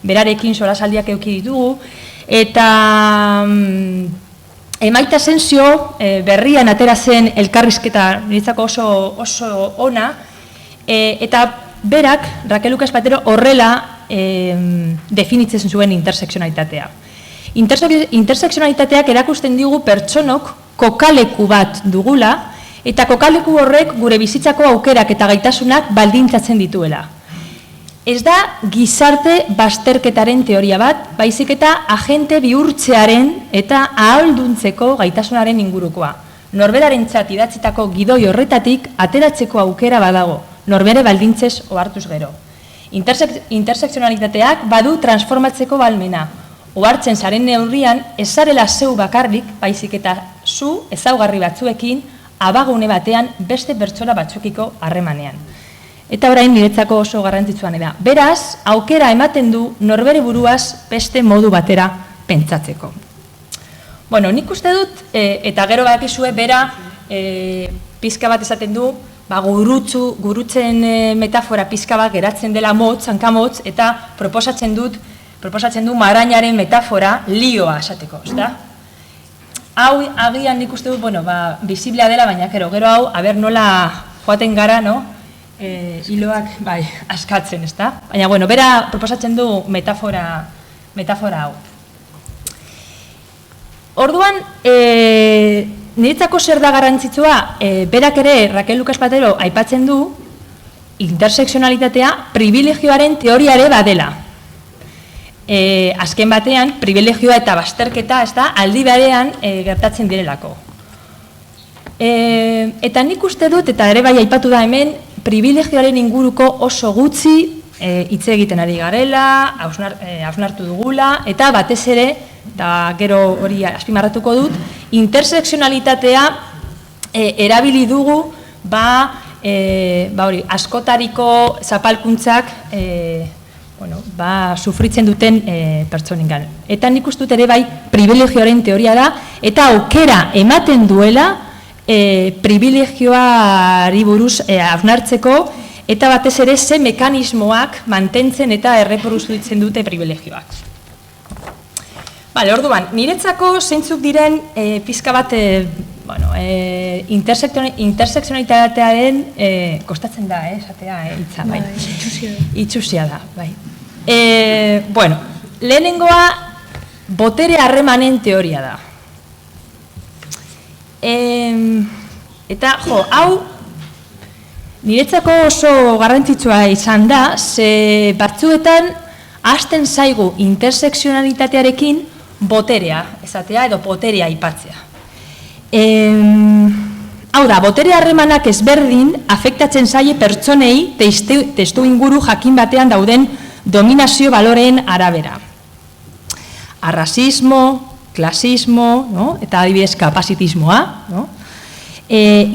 berarekin solasaldiak eduki ditugu, eta Maite Asensio berrian atera zen elkarrizketa niretzako oso ona, eta berak, Raquel Lucas Patero, horrela definitzen zuen interseksionalitatea. Interseksionalitateak erakusten digu pertsonok kokaleku bat dugula, eta kokaleku horrek gure bizitzako aukerak eta gaitasunak baldintzatzen dituela. Ez da gizarte bazterketaren teoria bat, baizik eta agente bihurtzearen eta ahalduntzeko gaitasunaren ingurukoa. Norberarentzat idatzitako gidoi horretatik ateratzeko aukera badago, norbere baldintzez ohartuz gero. Interseksionalitateak badu transformatzeko balmena. Ohartzen zaren neurrian, ez zarela zeu bakarrik, baizik eta zu ezaugarri batzuekin, abagune batean beste pertsona batzukiko harremanean. Eta orain niretzako oso garrantzitsuan da. Beraz, aukera ematen du norbere buruaz beste modu batera pentsatzeko. Bueno, nik uste dut, eta gero badakizue, bera pizka bat esaten du, gurutzen metafora pizka bat geratzen dela motz, hankamotz, eta proposatzen du marainaren metafora lioa esateko, ezta? Hau agian nik uste dut, bisiblea dela, baina gero hau, aber nola joaten gara, no? Hiloak, askatzen, ezta? Baina, bera proposatzen du metafora hau. Orduan, niretzako zer da garrantzitsua, berak ere, Raquel Lucas Patero, aipatzen du, interseksionalitatea privilegioaren teoria ere badela. Azken batean, privilegioa eta bazterketa, ez da, aldi berean gertatzen direlako. Eta nik uste dut, eta ere bai aipatu da hemen, privilegioaren inguruko oso gutxi hitz egiten ari garela, hausnartu dugula, eta batez ere, eta gero hori azpimarratuko dut, interseksionalitatea erabili dugu, askotariko zapalkuntzak sufritzen duten pertsonengan. Eta nik uste dut ere bai privilegioaren teoria da, eta aukera ematen duela privilegioari buruz hausnartzeko, eta batez ere ze mekanismoak mantentzen eta erreproduzitzen dute privilegioak. Orduan, niretzako zeintzuk diren pizka bat interseksionalitatearen kostatzen da, esatea hitza, bai. Itxusia da, bai. Lehenengoa botere harremanen teoria da. Eta, hau niretzako oso garrantzitsua izan da, ze batzuetan hasten zaigu interseksionalitatearekin boterea, esatea edo boterea aipatzea. Hau da, botere harremanak ezberdin afektatzen zaie pertsonei testu inguru jakin batean dauden dominazio baloreen arabera. Arrasismo, klasismo, eta adibidez kapazitismoa,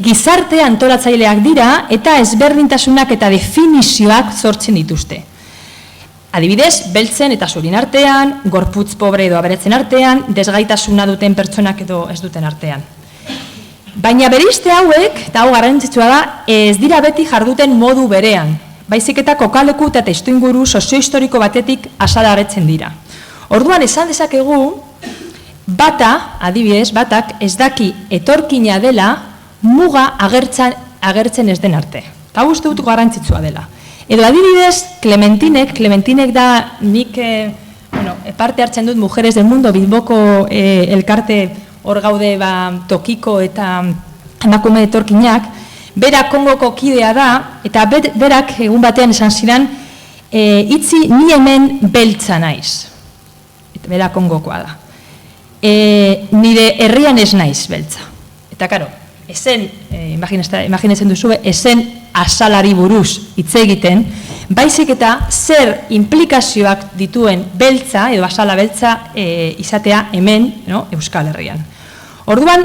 gizarte antolatzaileak dira eta ezberdintasunak eta definizioak sortzen dituzte. Adibidez, beltzen eta zurien artean, gorputz pobre edo aberetzen artean, desgaitasuna duten pertsonak edo ez duten artean. Baina bereizte hauek, eta hau garrantzitsua da, ez dira beti jarduten modu berean, baizik eta kokaleku eta testuinguru soziohistoriko batetik azalaretzen dira. Orduan esan dezakegu, adibidez, batak ez daki etorkina dela muga agertzen ez den arte. Eta uste dut garrantzitsua dela. Edo adibidez, Clementinek da nik parte hartzen dut Mujeres del Mundo, Bilboko elkarte hor gaude tokiko eta emakume etorkinak, berak Kongoko kidea da, eta berak egun batean esan zidan, itzi ni hemen beltza naiz. Berak Kongokoa da. Nire herrian ez naiz beltza. Eta karo, ezen, imaginatzen duzu, ezen azalari buruz hitz egiten, baizik eta zer implikazioak dituen beltza, edo azala beltza izatea hemen, Euskal Herrian. Orduan,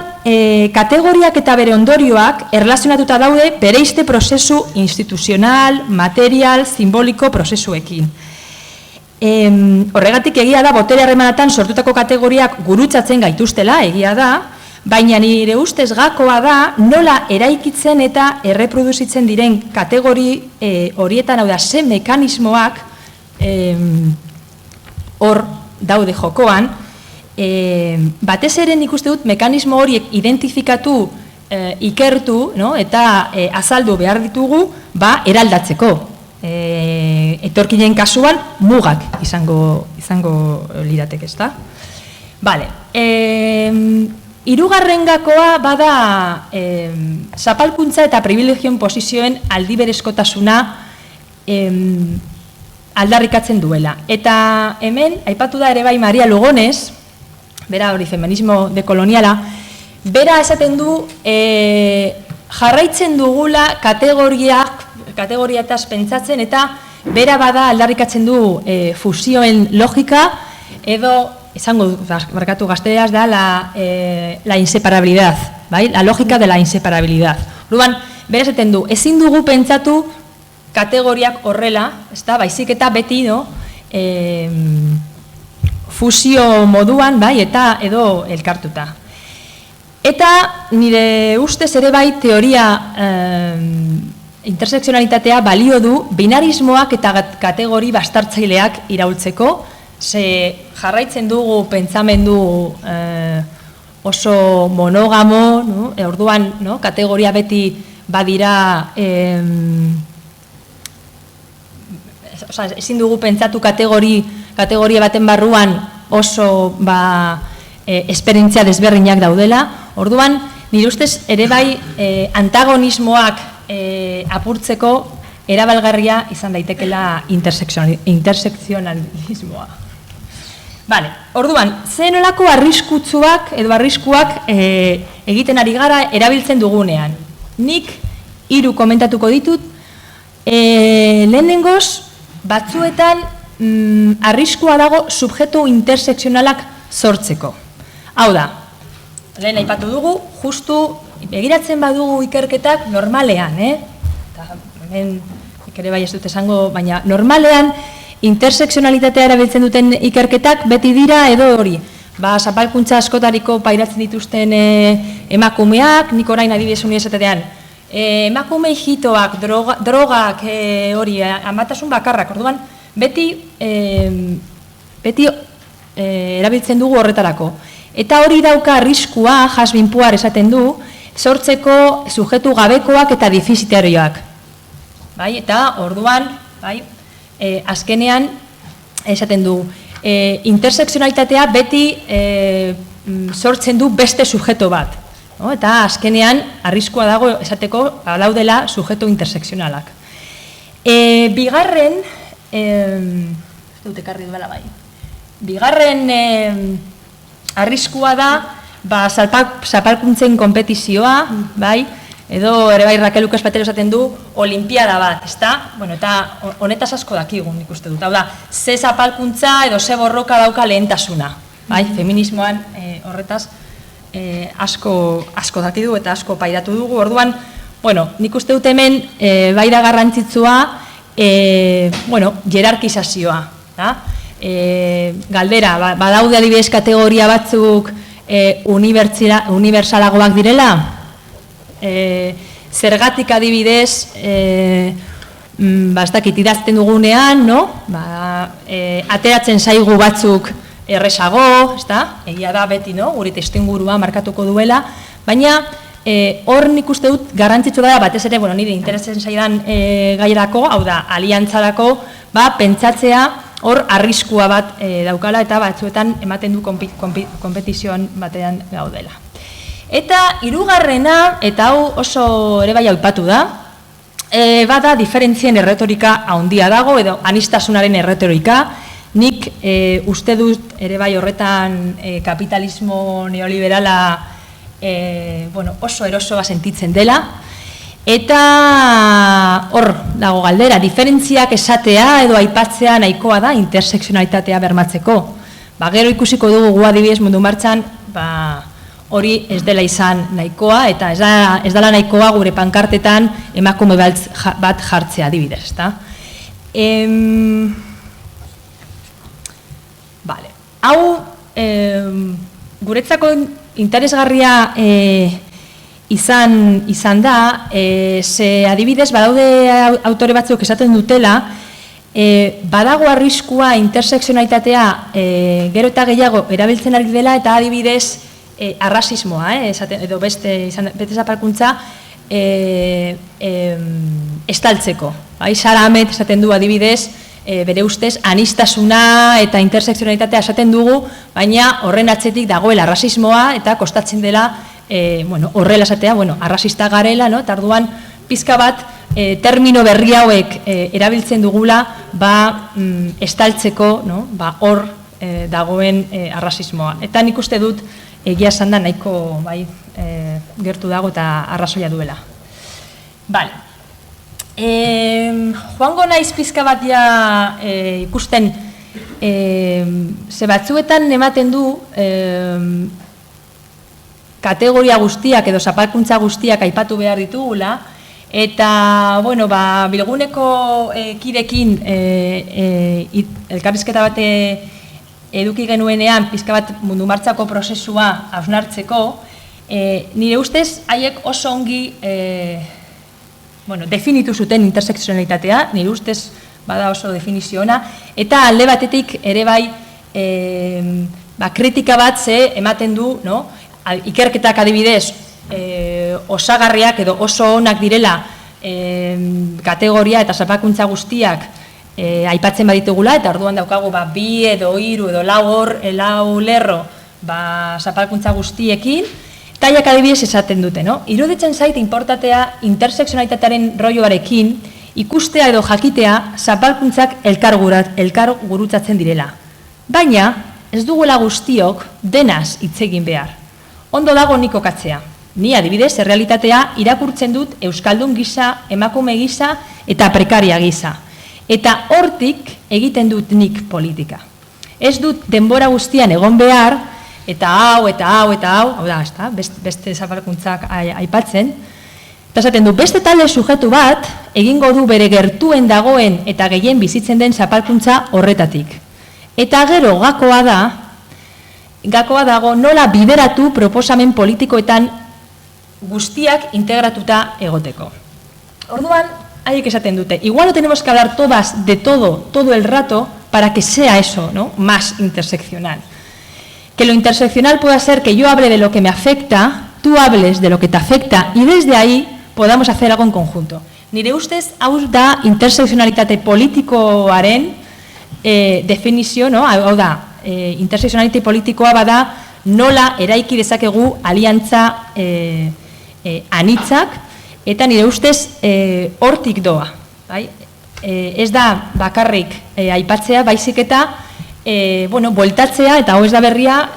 kategoriak eta bere ondorioak erlazionatuta daude bereizte prozesu instituzional, material, simboliko prozesuekin. Horregatik egia da, botere harremanatan sortutako kategoriak gurutzatzen gaituztela, egia da, baina nire ustez gakoa da nola eraikitzen eta erreproduzitzen diren kategori horietan, hau da, ze mekanismoak hor daude jokoan, batez ere nik uste dut mekanismo horiek identifikatu, ikertu eta azaldu behar ditugu eraldatzeko. etorkinen kasuan mugak izango lirateke, ezta? Bale, hirugarren gakoa bada zapalkuntza eta privilegioen posizioen aldiberezkotasuna aldarrikatzen duela. Eta hemen, aipatu da ere bai Maria Lugones, bera hori feminismo dekoloniala, bera esaten du jarraitzen dugula kategoriataz pentsatzen eta bera bada aldarrikatzen du fusioen logika edo, esango barkatu gazteaz da, la inseparabilidad, bai? La logika de la inseparabilidad. Orduan, bera esaten du, ezin dugu pentsatu kategoriak horrela, ezta, baizik eta beti, no? Fusio moduan, bai, eta edo elkartuta. Eta nire ustez ere bai teoria interseksionalitatea balio du binarismoak eta kategori bastartzaileak iraultzeko, ze jarraitzen dugu pentsamendu oso monogamo, no? Orduan, no? Kategoria beti badira ezin dugu pentsatu kategoria baten barruan oso esperientzia desberdinak daudela. Orduan, nire ustez ere bai antagonismoak apurtzeko erabalgarria izan daitekela intersekzionalismoa. Vale, orduan, ze nolako arriskutsuak edo arriskuak egiten ari gara erabiltzen dugunean. Nik 3 komentatuko ditut, lehenengoz, batzuetan arriskua dago subjektu intersekzionalak sortzeko. Hau da, lehen aipatu dugu, justu begiratzen badugu ikerketak normalean, eta hemen ere bai ez dut esango, baina normalean intersekzionalitatea erabiltzen duten ikerketak beti dira edo hori. Zapalkuntza askotariko pairatzen dituzten emakumeak, nik orain adibidez unibertsitatean, emakume hijitoak, drogak, hori, amatasun bakarrak, orduan, beti erabiltzen dugu horretarako. Eta hori dauka arriskua, Jasmin Puar esaten du, sortzeko sujetu gabekoak eta defizitarioak. Bai, eta orduan, bai, azkenean esaten du, intersekzionalitatea beti sortzen du beste sujeto bat. No? Eta azkenean arriskua dago esateko badaudela sujetu intersekzionalak. Bigarren, arriskua da zapalkuntzen konpetizioa, bai? Edo ere bai Raquel Lucas Patero esaten du olimpiada bat, ezta? Bueno, eta honetaz asko dakigun nik uste dut. Hau da, ze zapalkuntza edo ze borroka dauka lehentasuna, bai? Feminismoan horretaz asko dakidu eta asko pairatu dugu. Orduan, bueno, nik uste dut hemen bai da garrantzitsua, bueno, jerarkizazioa, da? Galdera, badaude adibidez kategoria batzuk unibertsalagoak direla? Zergatik adibidez ez dakit idazten dugunean, no? Ateratzen zaigu batzuk errezago, egia da beti, no? Gure testuingurua markatuko duela, baina hor nik uste dut garrantzitsua da batez ere, bueno, nire interesatzen zaidan gaierako, hau da, aliantzarako, pentsatzea hor arriskua bat daukala eta batzuetan ematen du konpetizioan batean gaudela. Eta hirugarrena, eta hau oso ere bai aipatu da, bada diferentzien erretorika handia dago, edo anistasunaren erretorika. Nik uste dut ere bai horretan kapitalismo neoliberala oso erosoa sentitzen dela. Eta hor dago galdera, diferentziak esatea edo aipatzea nahikoa da intersekzionalitatea bermatzeko. Gero ikusiko dugu gu adibidez Mundu Martxan, hori ez dela izan nahikoa, eta ez dela nahikoa gure pankartetan emakume bat jartzea adibidez, ezta? Hau, guretzako interesgarria izan da, ze adibidez badaude autore batzuk esaten dutela, badago arriskua intersekzionalitatea gero eta gehiago erabiltzen ari dela, eta adibidez arrasismoa, edo beste zapalkuntza, estaltzeko. Sara Ahmed esaten du adibidez, bere ustez, anistasuna eta intersekzionalitatea esaten dugu, baina horren atzetik dagoela rasismoa eta kostatzen dela horrela esatea, arrasista garela, eta orduan pizka bat termino berri hauek erabiltzen dugula estaltzeko hor dagoen arrasismoa. Eta nik uste dut egia esan da nahiko gertu dago eta arrazoia duela. Joango naiz pizka bat ikusten ze batzuetan ematen du kategoria guztiak edo zapalkuntza guztiak aipatu behar ditugula, eta, bilguneko kidekin elkarrizketa bat eduki genuenean pizka bat mundu martxako prozesua hausnartzeko, nire ustez haiek oso ongi definitu zuten intersekzionalitatea, nire ustez bada oso definizio ona, eta alde batetik ere bai kritika bat ze ematen du, ikerketak adibidez osagarriak edo oso onak direla kategoria eta zapalkuntza guztiak aipatzen baditugula, eta orduan daukagu 2 edo 3 edo 4 lerro zapalkuntza guztiekin, eta haiek adibidez esaten dute. Iruditzen zait inportatea intersekzionalitatearen rolloarekin ikustea edo jakitea zapalkuntzak elkar gurutzatzen direla. Baina ez duguela guztiok denaz hitz egin behar. Ondo dago nik kokatzea. Ni adibidez errealitatea irakurtzen dut euskaldun gisa, emakume gisa eta prekaria gisa. Eta hortik egiten dut nik politika. Ez dut denbora guztian egon behar, eta hau, hau da, beste zapalkuntzak aipatzen, eta esaten du, beste talde sujetu bat egingo du bere gertuen dagoen eta gehien bizitzen den zapalkuntza horretatik. Eta gero gakoa dago nola bideratu proposamen politikoetan guztiak integratuta egoteko. Orduan, haiek esaten dute, igual no tenemos que hablar todas de todo el rato, para que sea eso, más interseccional. Que lo interseccional pueda ser que yo hable de lo que me afecta, tú hables de lo que te afecta, y desde ahí podamos hacer algo en conjunto. Nire ustez, hau da intersekzionalitate politikoaren definizio, hau da, intersekzionalitate politikoa bada nola eraiki dezakegu aliantza anitzak, eta nire ustez hortik doa. Ez da bakarrik aipatzea, baizik eta bueltatzea, eta hau ez da berria,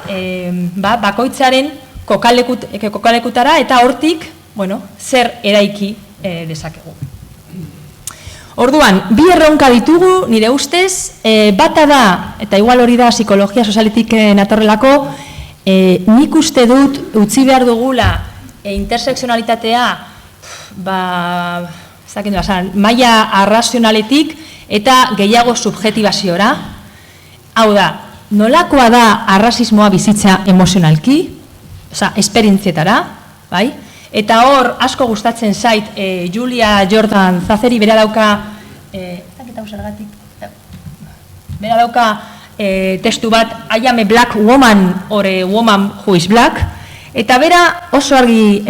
bakoitzaren kokalekutara, eta hortik zer eraiki dezakegu. Orduan, 2 erronka ditugu, nire ustez, bata da, eta igual hori da psikologia sozialetik natorrelako, nik uste dut utzi behar dugula intersekzionalitatea maila arrazionaletik eta gehiago subjetibaziora. Hau da, nolakoa da arrazismoa bizitza emozionalki, esperientzietara, bai? Eta hor, asko gustatzen zait, Julia Jordan Zazeri bera dauka testu bat, I am a black woman or a woman who is black, eta bera oso argi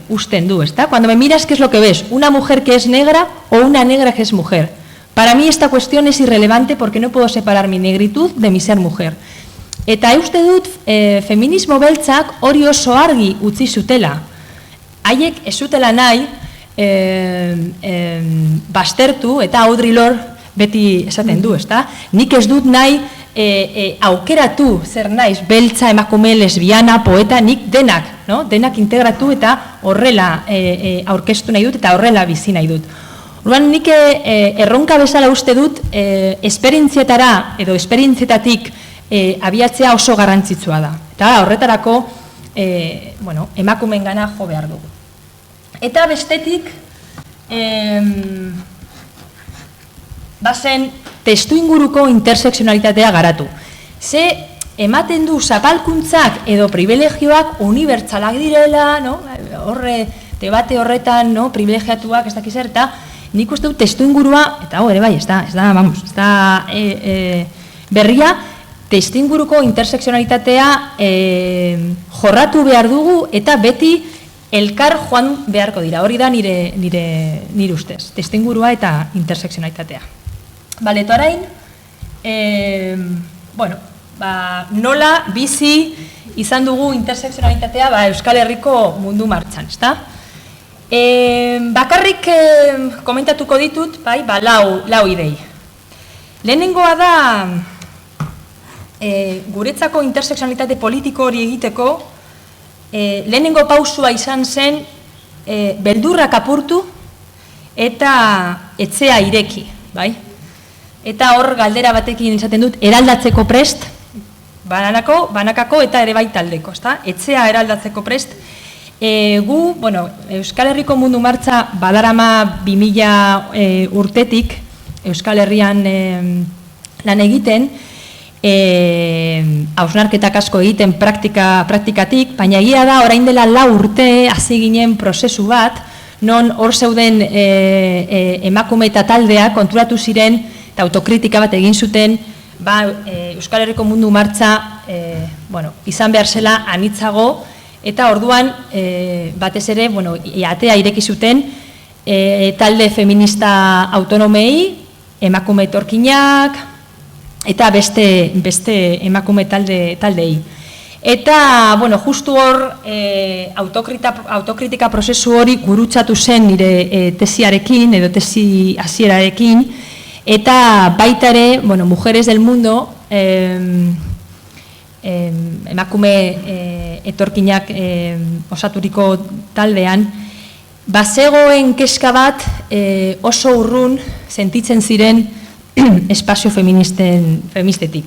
usten du, ¿está? Cuando me miras, ¿qué es lo que ves? ¿Una mujer que es negra o una negra que es mujer? Para mí esta cuestión es irrelevante porque no puedo separar mi negritud de mi ser mujer. Eta uste dut, feminismo beltzak hori oso argi utzi zutela. Haiek ez zutela nahi baztertu, eta Audre Lorde beti esaten du, ezta? Nik ez dut nahi aukeratu zer naiz, beltza, emakume, lesbiana, poeta, nik denak integratu eta horrela aurkeztu nahi dut eta horrela bizi nahi dut. Orduan nik erronka bezala uste dut esperientzietara edo esperientzietatik abiatzea oso garrantzitsua da. Eta horretarako emakumeen gana jo behar dugu. Eta bestetik, bazen testuinguruko intersekzionalitatea garatu. Ze ematen du zapalkuntzak edo privilegioak unibertsalak direla, horre, debate horretan, privilegiatuak, ez dakiz zer, eta nik uste du testuingurua, eta hau ere bai, ez da berria, testuinguruko intersekzionalitatea jorratu behar dugu eta beti elkar joan beharko dira. Hori da nire ustez. Testuingurua eta intersekzionalitatea. Bale, eta orain, nola bizi izan dugu intersekzionalitatea Euskal Herriko mundu martxan, ezta? Bakarrik komentatuko ditut, lau idei. Lehenengoa da, guretzako interseksualitate politiko hori egiteko, lehenengo pausua izan zen beldurrak apurtu eta etxea ireki, bai? Eta hor galdera batekin izaten dut, eraldatzeko prest, banakako eta ere bai taldeko, ezta? Etxea eraldatzeko prest. Euskal Herriko mundu martxa badarama 2000 urtetik Euskal Herrian lan egiten, hausnarketak asko egiten praktikatik, baina egia da orain dela 4 urte hasi ginen prozesu bat, non hor zeuden emakume eta taldea konturatu ziren eta autokritika bat egin zuten, Euskal Herriko mundu martxa izan behar zela anitzago, eta orduan batez ere atea ireki zuten talde feminista autonomei, emakume etorkinak, eta beste emakume taldei. Eta, justu hor, autokritika prozesu hori gurutzatu zen nire tesiarekin, edo tesi hasierarekin, eta baita ere, Mujeres del Mundo, emakume etorkinak osaturiko taldean, bazegoen keska bat oso urrun sentitzen ziren espazio feministetik.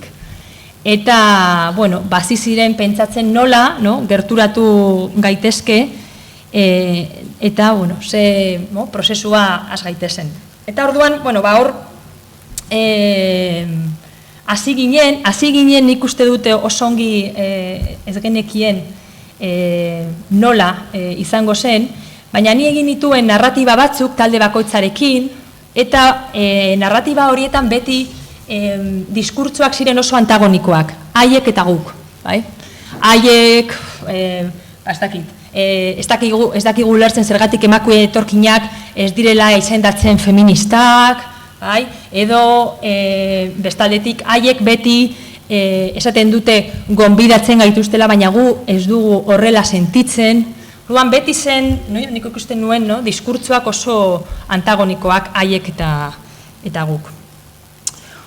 Eta, bazi ziren pentsatzen nola, gerturatu gaitezke, eta, ze prozesua has gaitezen. Eta orduan, hor, hasi ginen nik uste dute oso ongi ez genekien nola izango zen, baina ni egin dituen narratiba batzuk talde bakoitzarekin, eta narratiba horietan beti diskurtsoak ziren oso antagonikoak, haiek eta guk. Haiek, ez dakigu lertzen zergatik emakume etorkinak ez direla izendatzen feministak, edo bestaldetik haiek beti esaten dute gonbidatzen gaituztela, baina gu ez dugu horrela sentitzen. Orduan beti zen, nik ikusten nuen, diskurtsoak oso antagonikoak haiek eta guk.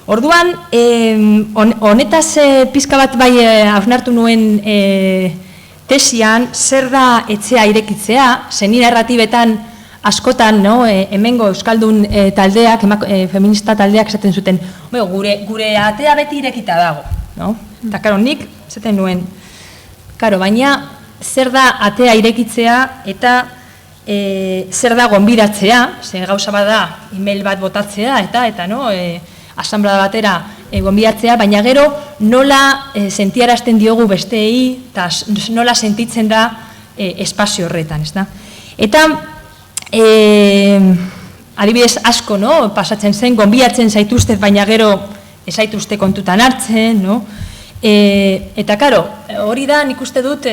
Orduan, honetaz pizka bat bai hausnartu nuen tesian, zer da etxea irekitzea, zenira erratibetan askotan, hemengo euskaldun taldeak, feminista taldeak esaten zuten, gure atea beti irekita dago. Eta karo, nik esaten nuen, baina zer da atea irekitzea eta zer da gonbidatzea, ze gauza bada email bat botatzea eta asamblea batera gonbidatzea, baina gero nola sentiarazten diogu besteei eta nola sentitzen da espazio horretan. Eta adibidez asko pasatzen zen, gonbidatzen zaituzte, baina gero ez zaituzte kontutan hartzen, eta karo, hori da nik uste dut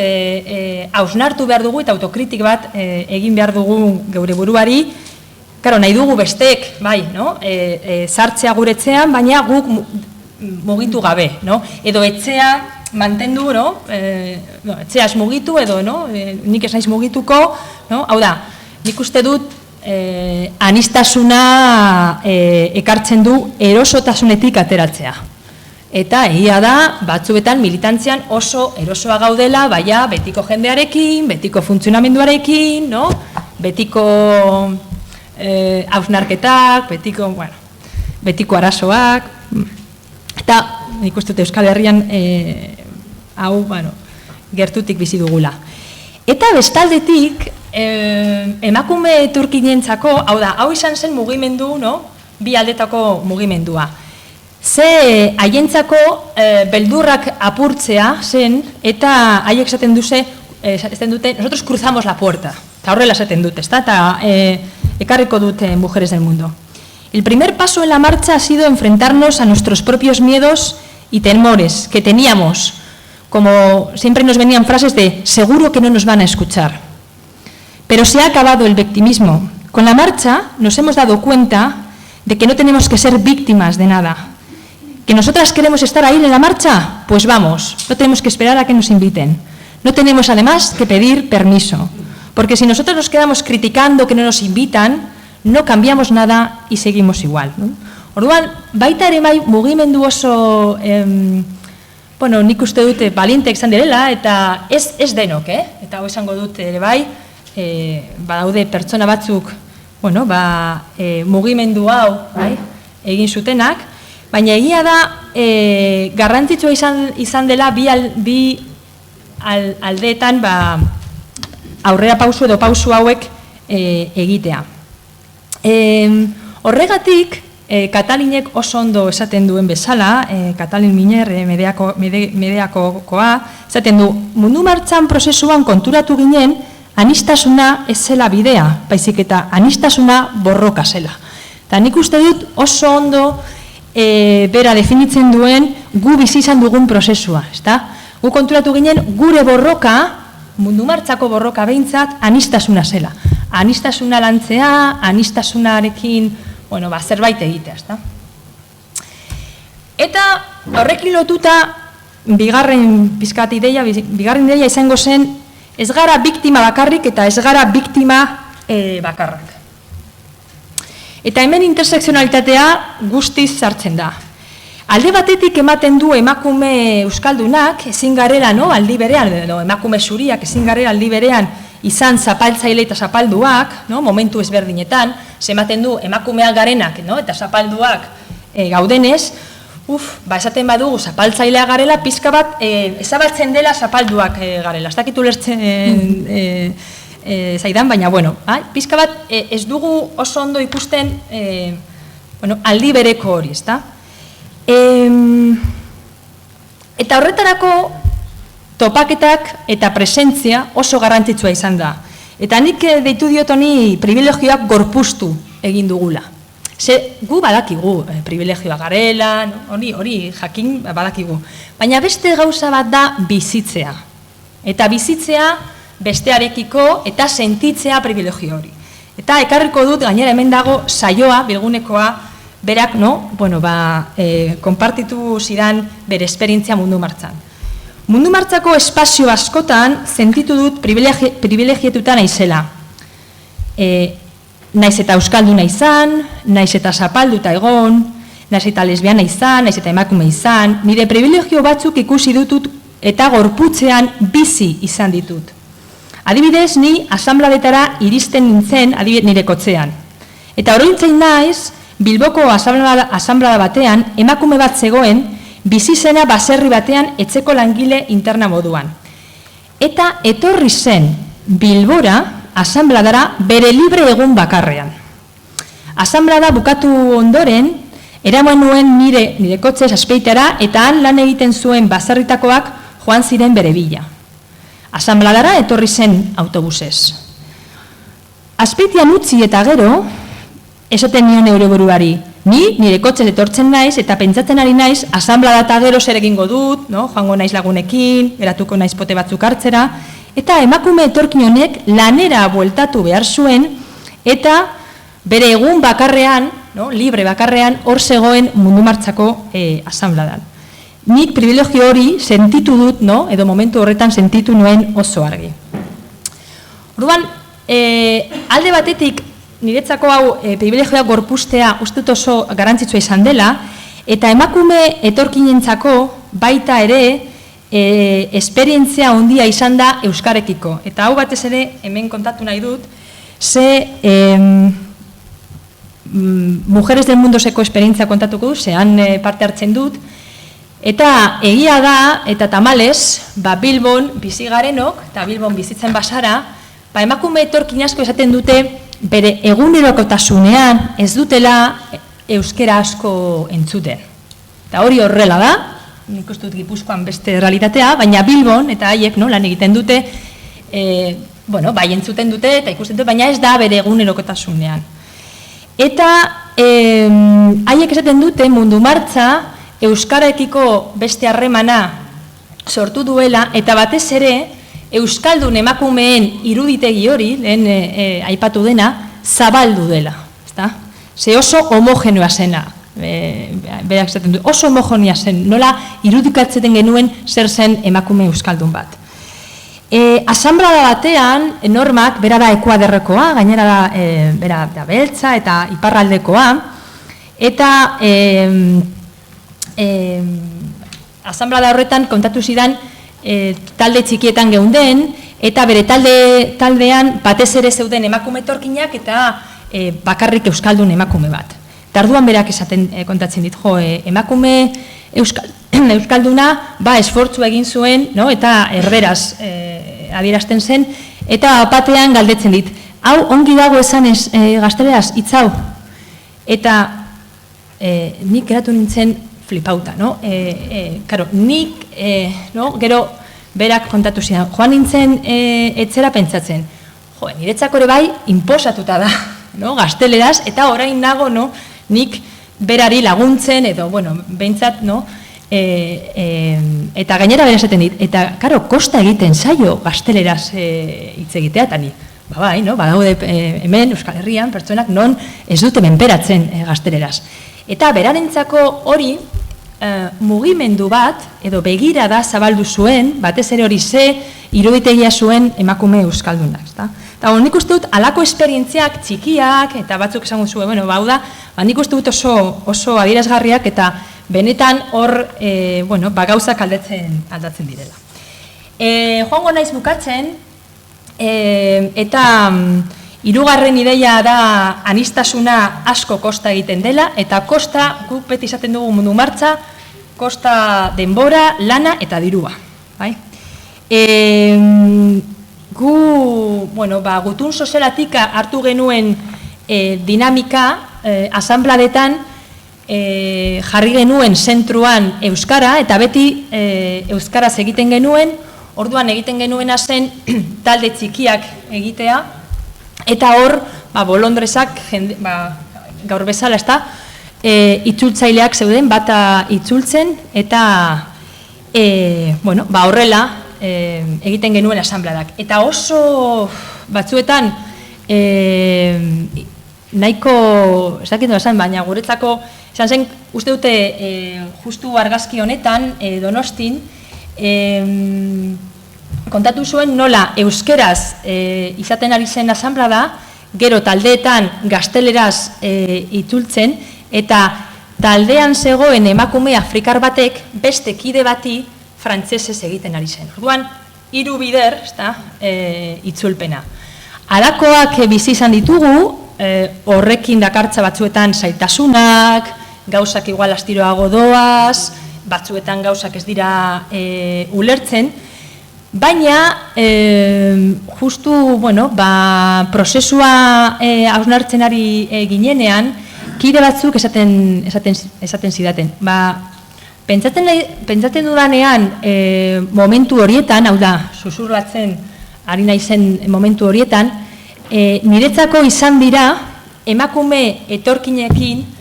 hausnartu behar dugu eta autokritik bat egin behar dugu geure buruari, karo, nahi dugu besteek, sartzea gure etxean, baina guk mugitu gabe, edo etxea mantendu, etxea ez mugitu, edo nik ez naiz mugituko, hau da, nik uste dut aniztasuna ekartzen du erosotasunetik ateratzea. Eta egia da, batzuetan militantzian oso erosoa gaudela, baina betiko jendearekin, betiko funtzionamenduarekin, betiko hausnarketak, betiko arazoak, eta nik uste dut Euskal Herrian hau gertutik bizi dugula. Eta bestaldetik, emakume turkinentzako, hau izan zen mugimendu, bi aldetako mugimendua. Ze haientzako beldurrak apurtzea zen, eta haiek esaten dute, nosotros cruzamos la puerta, eta horrela esaten dute, eta ekarriko dute Mujeres del Mundo. El primer paso en la marcha ha sido enfrentarnos a nuestros propios miedos y temores que teníamos, como siempre nos venían frases de seguro que no nos van a escuchar. Pero se ha acabado el victimismo. Con la marcha nos hemos dado cuenta de que no tenemos que ser víctimas de nada. ¿Que nosotras queremos estar ahí en la marcha? Pues vamos, no tenemos que esperar a que nos inviten. No tenemos además que pedir permiso, porque si nosotros nos quedamos criticando que no nos invitan, no cambiamos nada y seguimos igual. No? Orduan, baita ere bai mugimendu oso, nik uste dute balienteak izan direla, eta ez denok, eta hau esango dut ere bai, badaude pertsona batzuk, mugimendu hau egin zutenak, baina egia da garrantzitsua izan dela bi aldeetan aurrera pausu edo pausu hauek egitea. Horregatik, Katalinek oso ondo esaten duen bezala, Katalin Miner Medeakokoa, esaten du, mundu martxan prozesuan konturatu ginen, anistasuna ez zela bidea, baizik eta anistasuna borroka zela. Eta nik uste dut oso ondo bera definitzen duen gu bizi izan dugun prozesua, ezta? Gu konturatu ginen gure borroka, mundu martxako borroka behintzat, anistasuna zela. Anistasuna lantzea, anistasunarekin, zerbait egitea, ezta? Eta horrekin lotuta, bigarren ideia izango zen, ez gara biktima bakarrik eta ez gara biktima bakarrak. Eta hemen intersekzionalitatea guztiz sartzen da. Alde batetik ematen du emakume euskaldunak, ezin garela, aldi berean, emakume zuriak ezin garela aldi berean izan zapaltzaile eta zapalduak, momentu ezberdinetan, ematen du emakumeak garenak eta zapalduak gaudenez, esaten badugu zapaltzailea garela, pizka bat ezabatzen dela zapalduak garela. Ez dakit ulertzen zaidan, baina, pizka bat ez dugu oso ondo ikusten aldi bereko hori, ezta? Eta horretarako topaketak eta presentzia oso garrantzitsua izan da. Eta nik deitu diot honi privilegioak gorpuztu egin dugula. Gu badakigu privilegioa garela, hori jakin badakigu. Baina beste gauza bat da bizitzea. Eta bizitzea bestearekiko eta sentitzea privilegio hori. Eta ekarriko dut gainera hemen dago saioa, bilgunekoa, berak, konpartitu zidan bere esperientzia mundu martxan. Mundu martxako espazio askotan sentitu dut privilegietuta naizela. Naiz eta euskalduna izan, naiz eta zapalduta egon, naiz eta lesbiana izan, naiz eta emakume izan, nire privilegio batzuk ikusi dutut eta gorputzean bizi izan ditut. Adibidez, ni asanbladetara iristen nintzen nire kotzean. Eta oroitzain naiz, Bilboko asanblada batean, emakume bat zegoen, bizi zena baserri batean etxeko langile interna moduan. Eta etorri zen Bilbora, asanbladara, bere libre egun bakarrean. Asanblada bukatu ondoren, eraman nuen nire kotxez Azpeitara, eta han lan egiten zuen baserritakoak joan ziren bere bila. Asanbladara etorri zen autobusez. Azpeitian utzi eta gero, esaten nion eure buruari, nire kotxez etortzen naiz eta pentsatzen ari naiz, asanblada eta gero zer egingo dut, joango naiz lagunekin, geratuko naiz pote batzuk hartzera, eta emakume etorkin honek lanera bueltatu behar zuen, eta bere egun bakarrean, libre bakarrean, hor zegoen mundu martxako asanbladan. Nik privilegio hori sentitu dut, edo momentu horretan sentitu nuen oso argi. Orduan, alde batetik, niretzako hau privilegioak gorpuztea uste dut oso garrantzitsua izan dela, eta emakume etorkinentzako baita ere esperientzia handia izan da euskarekiko. Eta hau batez ere hemen kontatu nahi dut, Mujeres del Mundoseko esperientzia kontatuko dut, zehan parte hartzen dut, eta egia da, eta tamalez, Bilbon bizi garenok, eta Bilbon bizitzen basara, emakume etorkin asko esaten dute, bere egunerokotasunean ez dutela euskera asko entzuten. Eta hori horrela da, nik uste dut Gipuzkoan beste realitatea, baina Bilbon eta haiek lan egiten dute, bai entzuten dute eta ikusten dute, baina ez da bere egunerokotasunean. Eta haiek esaten dute mundu martxa euskaraekiko beste harremana sortu duela, eta batez ere euskaldun emakumeen iruditegi hori, lehen aipatu dena, zabaldu dela, ezta? Ze oso homogenoa zena, berak esaten du, oso homogenea zen, nola irudikatzen genuen zer zen emakume euskaldun bat. Asanblada batean, normak, bera da ekuaderrekoa, gainera da, bera da beltza eta iparraldekoa, eta asanblada horretan kontatu zidan talde txikietan geunden, eta bere taldean batez ere zeuden emakume etorkinak eta bakarrik euskaldun emakume bat. Tarduan berak kontatzen dit, emakume euskalduna esfortzu egin zuen, eta erderaz adierazten zen, eta batean galdetzen dit, hau ongi dago esan gazteleraz, hitz hau. Eta nik geratu nintzen flipauta, nik, gero berak kontatu zidan, joan nintzen etzera pentsatzen, niretzako ere bai, inposatuta da, gazteleraz, eta orain nago, nik berari laguntzen, edo, behintzat, eta gainera bera esaten dit, eta, karo, kosta egiten zaio gazteleraz hitz egitea, eta ni, bai, badaude hemen, Euskal Herrian, pertsonak non ez dute menperatzen gazteleraz. Eta berarentzako hori, mugimendu bat, edo begirada zabaldu zuen, batez ere hori ze iruditegia zuen emakume euskaldunak. Eta nik uste dut, alako esperientziak txikiak, eta batzuk esango zuen, nik uste dut oso adierazgarriak, eta benetan hor gauzak aldatzen direla. Joango naiz bukatzen, eta hirugarren ideia da aniztasuna asko kosta egiten dela, eta kosta, guk beti izaten dugu mundu martxa, kosta denbora, lana eta dirua. Gutun sozialatik hartu genuen dinamika, asanbladetan jarri genuen zentruan euskara, eta beti euskaraz egiten genuen, orduan egiten genuena zen talde txikiak egitea, eta hor, bolondrezak, gaur bezala, itzultzaileak zeuden, bata itzultzen, eta horrela egiten genuen asanbladak. Eta oso batzuetan, nahiko, ez dakit esan, baina guretzako, esan zen, uste dute, justu argazki honetan, Donostin, kontatu zuen nola euskeraz izaten ari zen asanblada, gero taldeetan gazteleraz itzultzen, eta taldean zegoen emakume afrikar batek beste kide bati frantsesez egiten ari zen. Orduan, 3 bider itzulpena. Halakoak bizi izan ditugu, horrekin dakartza batzuetan zailtasunak, gauzak igual astiroago doaz, batzuetan gauzak ez dira ulertzen, baina justu prozesua hausnartzen ari ginenean, kide batzuk esaten zidaten. Pentsatzen dudanean momentu horietan, hau da, susurratzen ari naizen momentu horietan, niretzako izan dira emakume etorkinekin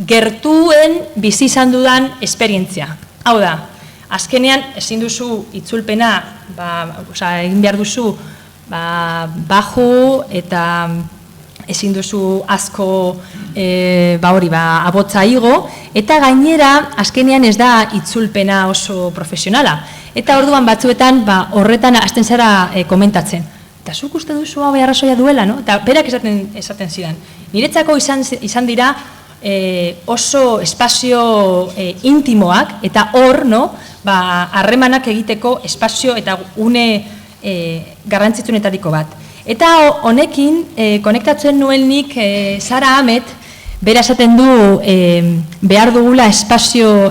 gertuen bizi izan dudan esperientzia. Hau da, azkenean ezin duzu itzulpena, egin behar duzu baju eta ezin duzu asko abotza igo, eta gainera azkenean ez da itzulpena oso profesionala. Eta orduan batzuetan horretan hasten zara komentatzen. Eta zuk uste duzu hau arrazoia duela, eta berak esaten zidan. Niretzako izan dira oso espazio intimoak, eta hor, harremanak egiteko espazio eta une garrantzitsunetariko bat. Eta honekin, konektatzen nuen nik Sara Ahmet, bera esaten du behar dugula espazio,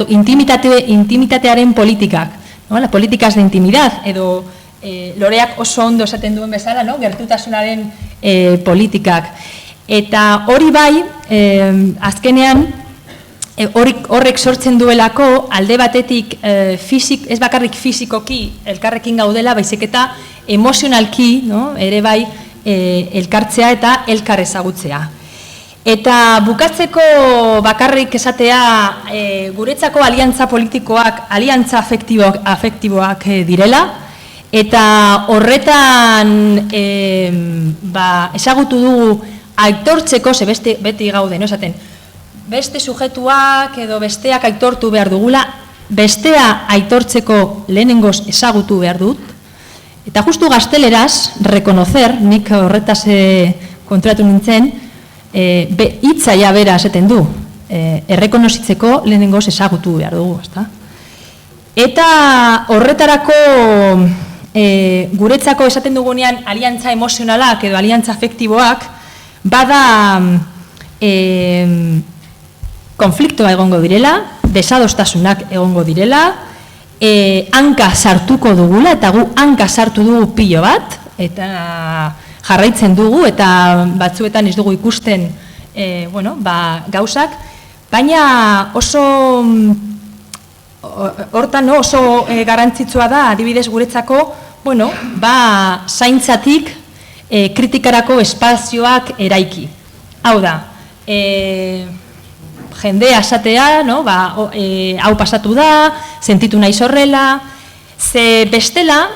intimitatearen politikak, las políticas de intimidad, edo Loreak oso ondo esaten duen bezala, gertutasunaren politikak. Eta hori bai, azkenean, horrek sortzen duelako alde batetik ez bakarrik fizikoki elkarrekin gaudela, baizik eta emozionalki ere bai elkartzea eta elkar ezagutzea. Eta bukatzeko bakarrik esatea guretzako aliantza politikoak, aliantza afektiboak direla, eta horretan ezagutu dugu aitortzeko, ze beti gaude, no esaten, beste sujetuak edo besteak aitortu behar dugula, bestea aitortzeko lehenengoz ezagutu behar dut, eta justu gazteleraz, reconocer, nik horretaz kontratu nintzen, hitzaia bera esaten du, errekonozitzeko lehenengoz ezagutu behar dugu, ezta? Eta horretarako guretzako esaten dugunean aliantza emozionalak edo aliantza afektiboak bada konfliktoa egongo direla, desadostasunak egongo direla, hanka sartuko dugula, eta gu hanka sartu dugu pilo bat, eta jarraitzen dugu, eta batzuetan ez dugu ikusten gauzak, baina oso hortan oso garrantzitsua da, adibidez guretzako, zaintzatik kritikarako espazioak eraiki. Hau da, jendea esatea, hau pasatu da, sentitu naiz horrela, ze bestela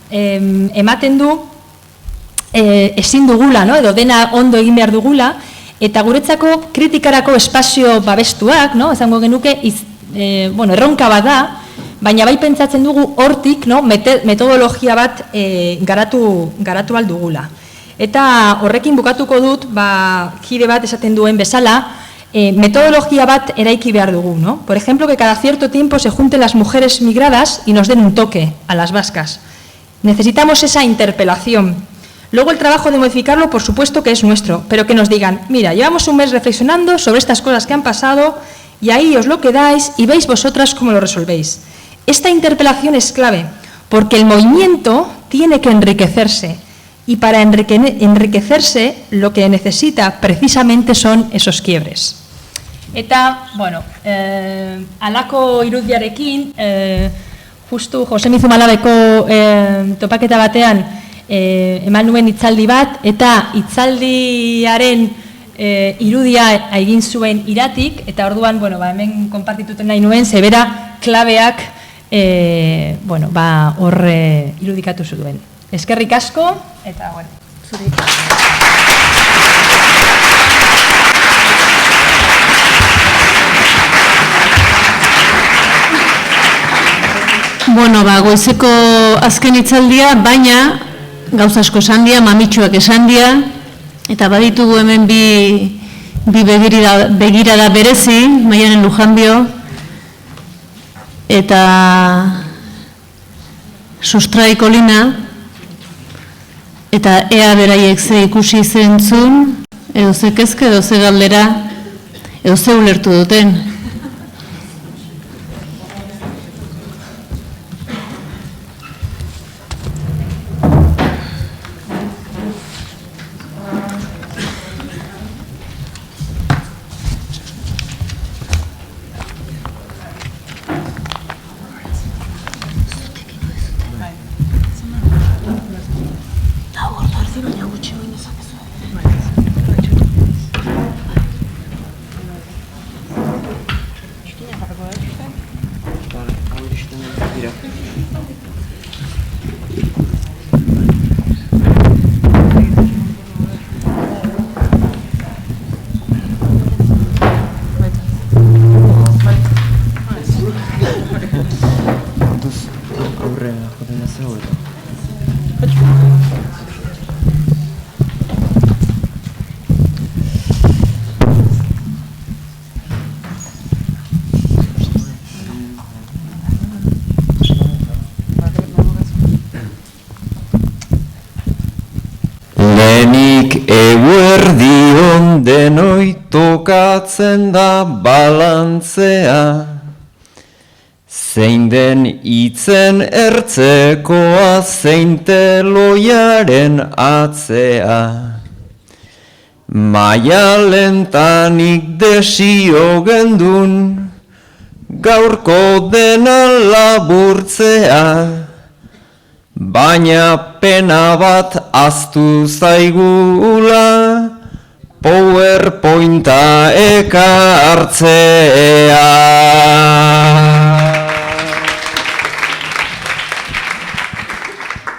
ematen du ezin dugula, edo dena ondo egin behar dugula, eta guretzako kritikarako espazio babestuak, esango genuke, erronka bat da, baina bai pentsatzen dugu hortik metodologia bat garatu aldugula. Eta horrekin bukatuko dut, kide bat esaten duen bezala, metodologia bat eraiki behar dugu, ¿no? Por ejemplo, que cada cierto tiempo se junten las mujeres migradas y nos den un toque a las vascas. Necesitamos esa interpelación. Luego el trabajo de modificarlo, por supuesto que es nuestro, pero que nos digan, mira, llevamos un mes reflexionando sobre estas cosas que han pasado y ahí os lo quedáis y veis vosotras cómo lo resolvéis. Esta interpelación es clave, porque el movimiento tiene que enriquecerse. Y para enriquecerse lo que necesita precisamente son esos quiebres. Eta, alako irudiarekin, justu Jose Mizumalabeko topaketa batean eman nuen hitzaldi bat, eta hitzaldiaren irudia egin zuen Iratik, eta orduan, hemen konpartituten nahi nuen, zebera klabeak hor irudikatu zuen. Eskerrik asko, eta, zuri. Goizeko azken hitzaldia, baina gauza asko esan dira, mamitsuak esan dira, eta baditugu hemen bi begirada berezi, Maialen Lujanbio, eta Sustrai Kolina, eta ea beraiek ze ikusi zentzun, edo ze kezke, edo ze galdera, edo ze ulertu duten. Eguerdion denoi tokatzen da balantzea, zein den itzen ertzekoa, zein teloiaren atzea. Maialentanik desio gendun, gaurko dena laburtzea, baina pena bat ahaztu zaigula, PowerPointa ekartzea.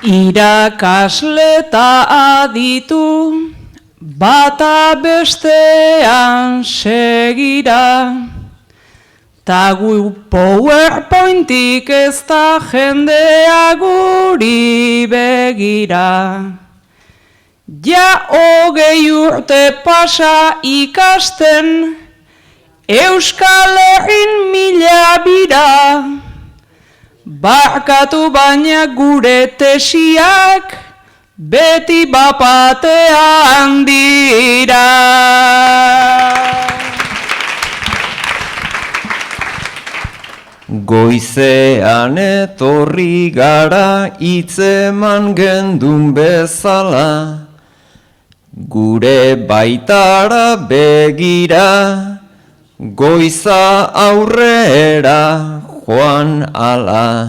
Irakasleta aditu, bata bestean segira, ta gu PowerPointik ez da jendea guri begira. Ja 20 urte pasa ikasten, Euskal Herrin 1000 bira, barkatu baina gure tesiak beti bapatean dira. Goizean etorri gara hitzeman gendun bezala, gure baitara begira, goiza aurrera joan ala.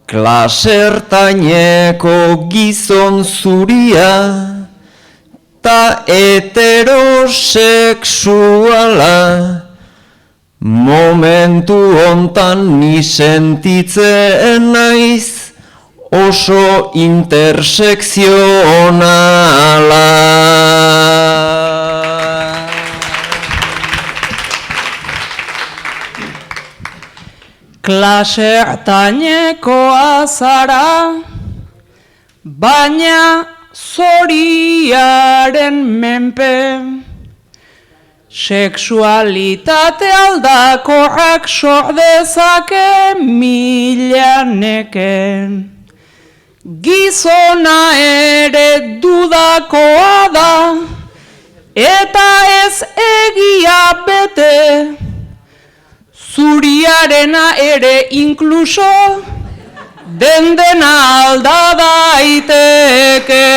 Klasertaineko gizon zuria, ta heterosexuala, momentu hontan ni sentitzen naiz oso intersekzionala. Klasertainekoa zara, baina zoriaren menpe, sexualitate aldakorrak sor dezake mila neke. Gizona ere dudakoa da, eta ez egia bete, zuriarena ere inkluso, dena alda daiteke.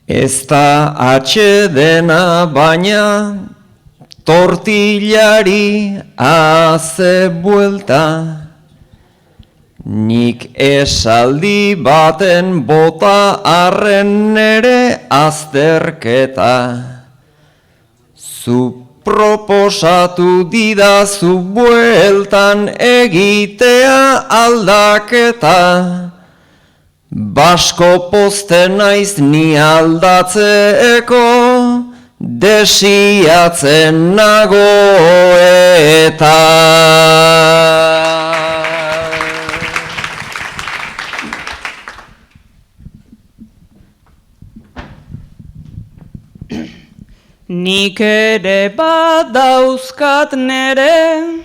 Ez da atsedena baina tortillari haze buelta, nik esaldi baten bota arren nere azterketa. Zu proposatu didazu bueltan egitea aldaketa, basko posten naiz ni aldatzeko, desiatzen nago eta. Nik ere badauzkat nere,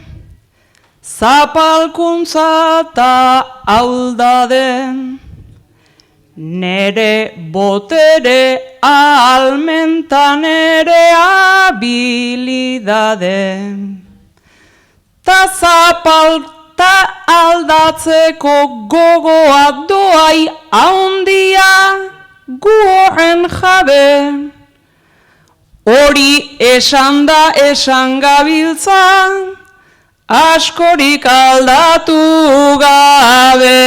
zapalkuntza ta aldade, nere botere ahalmenta nere habilidade. Ta zapalta aldatzeko gogoa doai haundia gu horren jabe. Hori esan da esan gabiltza, askorik aldatu gabe.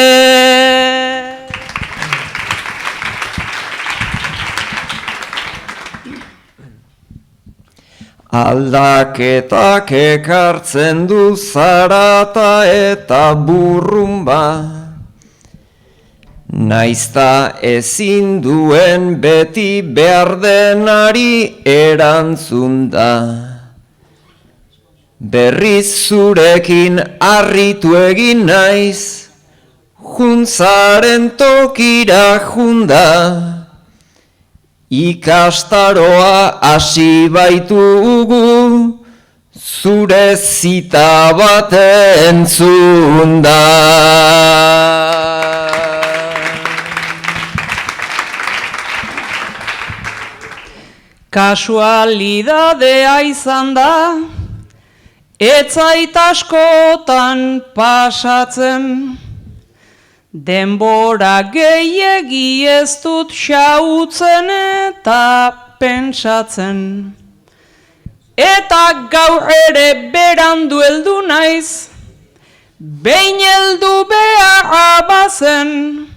Aldaketak ekartzen du zarata eta burrumba, naizta ezin duen beti behar denari erantzun da. Berriz zurekin harritu egin naiz, juntzaren tokira junda, ikastaroa hasi baitugu, zure zita bat entzun da. Kasualidadea izan da, ez zait askotan pasatzen, denbora gehiegi ez dut xautzen eta pentsatzen. Eta gaur ere berandu heldu naiz, behin heldu beharra bazen,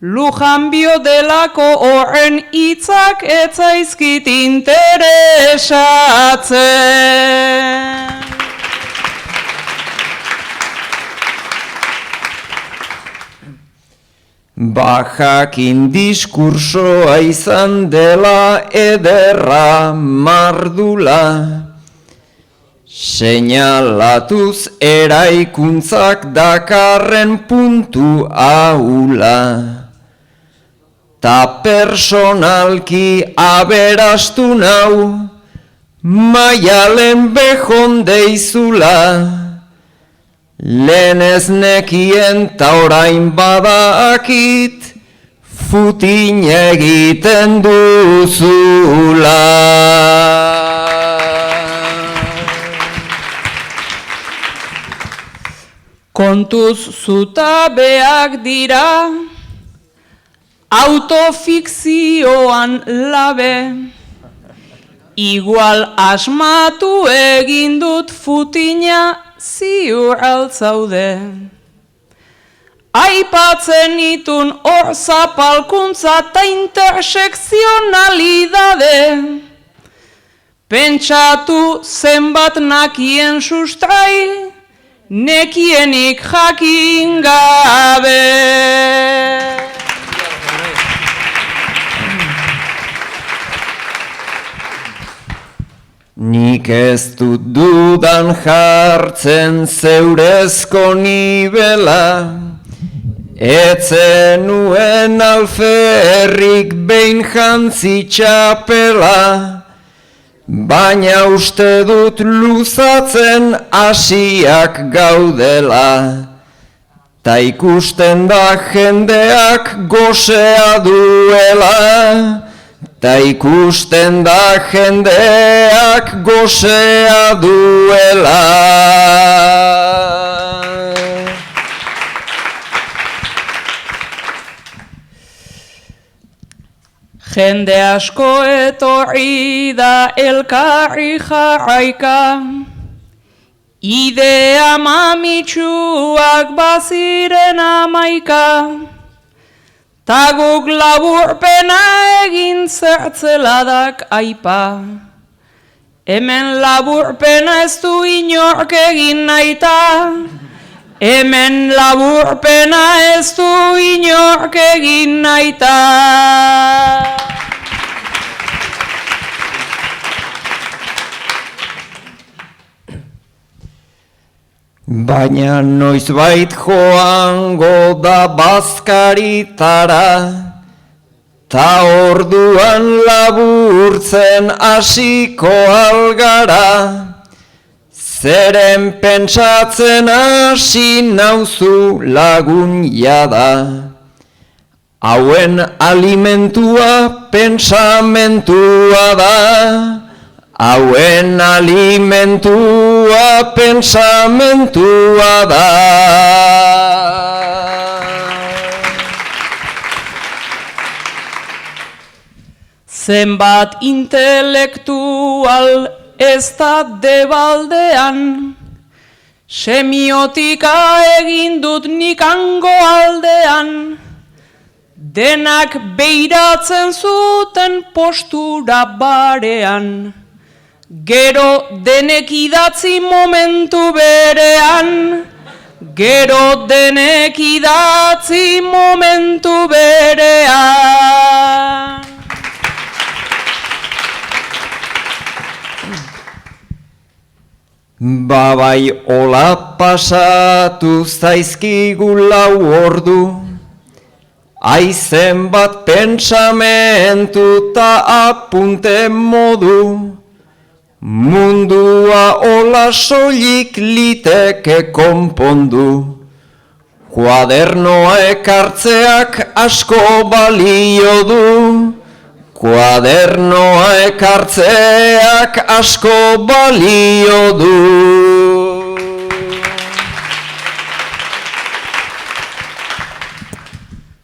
Lujanbio delako horren hitzak etzaizkit interesatzen. Bajakin diskursoa izan dela ederra mardula, seinalatuz eraikuntzak dakarren puntu ahula. Ta personalki aberastu nau, Maialen Bejon deizula, lehen ez nekien ta orain badakit, futin egiten duzula. Kontuz zutabeak dira, autofikzioan labe, igual asmatu egin dut futina ziur altzaude. Aipatzen itun hor zapalkuntza eta intersekzionalidade, pentsatu zenbat nakien sustrai, nekienik jakin gabe. Nik ez dut dudan jartzen zeurezko nibela, etzen nuen alferrik behin jantzi txapela, baina uste dut luzatzen hasiak gaudela, ta ikusten da jendeak gosea duela, ta ikusten da jendeak gosea duela. Jende asko etorri da elkarri jarraika, idea mamitsuak baziren 11, ta guk laburpena egin zertzeladak aipa. Hemen laburpena ez du inork egin naita, hemen laburpena ez du inork egin naita. Baina noizbait joango da bazkaritara, ta orduan laburtzen hasiko algara, zeren pentsatzen hasi nauzu lagun jada. Hauen alimentua pensamentua da, hauen alimentua pensamentua da. Zenbat intelektual ez da debaldean, semiotika egin dut nik hango aldean, denak beiratzen zuten postura barean, gero denek idatzi momentu berean, gero denek idatzi momentu berean. Babai hola pasatu zaizkigu lau ordu, aizen bat pentsamentu ta apunte modu, mundua hola soilik liteke konpondu, kuadernoa ekartzeak asko balio du, kuadernoa ekartzeak asko balio du.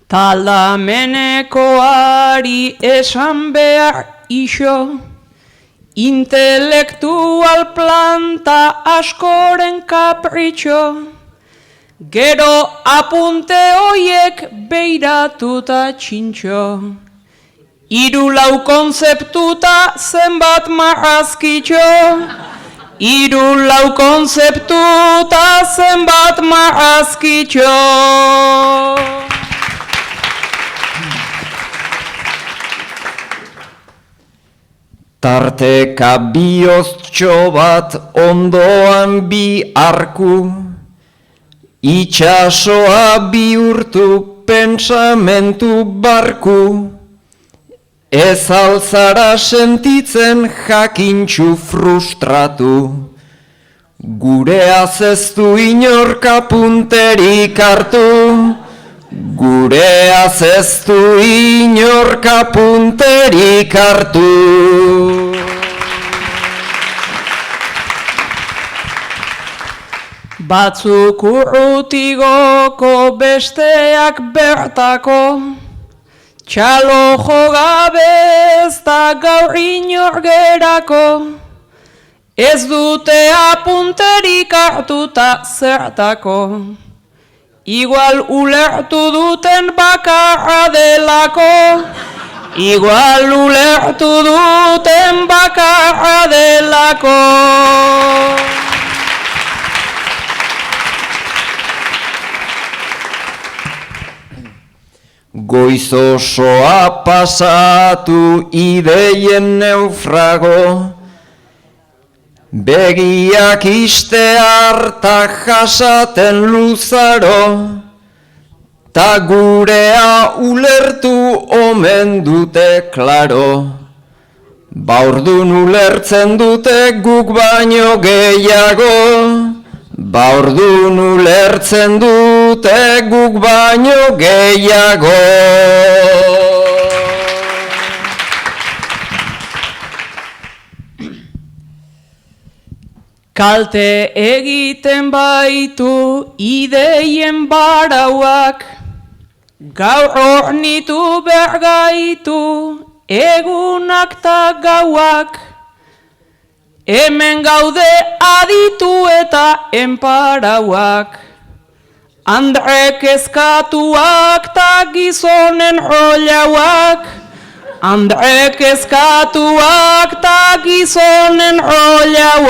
Taldamenekoari esan behar iso, intelektual planta askoren kapritxo, Gero apunte hoiek beiratuta txintxo. 3 konzeptuta zenbat marrazkitxo. 3 konzeptuta zenbat marrazkitxo. Tarteka bihoztxo bat ondoan bi arku, itxasoa bihurtu pentsamentu barku, ez alzara sentitzen jakintxu frustratu, gureaz ez du inorka punterik hartu, gureaz ez du inorka punterik hartu. Batzuk urrutigoko besteak bertako, txalo jogabez da gaur inor gerako, ez dute apunterik hartuta zertako. Igual ulertu duten bakarra delako, igual ulertu duten bakarra delako. Goiz osoa pasatu ideien neufrago, begiak iste harta jasaten luzaro, ta gurea ulertu omen dute klaro. Baordun ulertzen dute guk baino gehiago, baordun ulertzen dute guk baino gehiago. Kalte egiten baitu ideien barauak, gaur hornitu bergaitu egunak ta gauak. Hemen gaude aditu eta enparauak, Andrek eskatuak ta gizonen rolauak, Andrek eskatuak ta gizonen rolauak.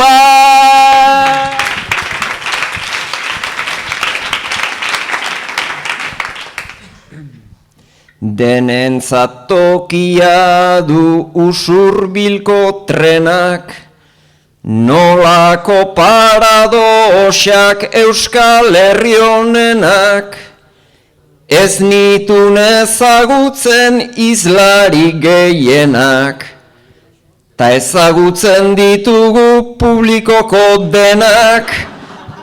Denentzat tokia du usurbilko trenak, nolako paradoxak Euskal Herri honenak, ez nitun ezagutzen izlari gehienak, ta ezagutzen ditugu publikoko denak,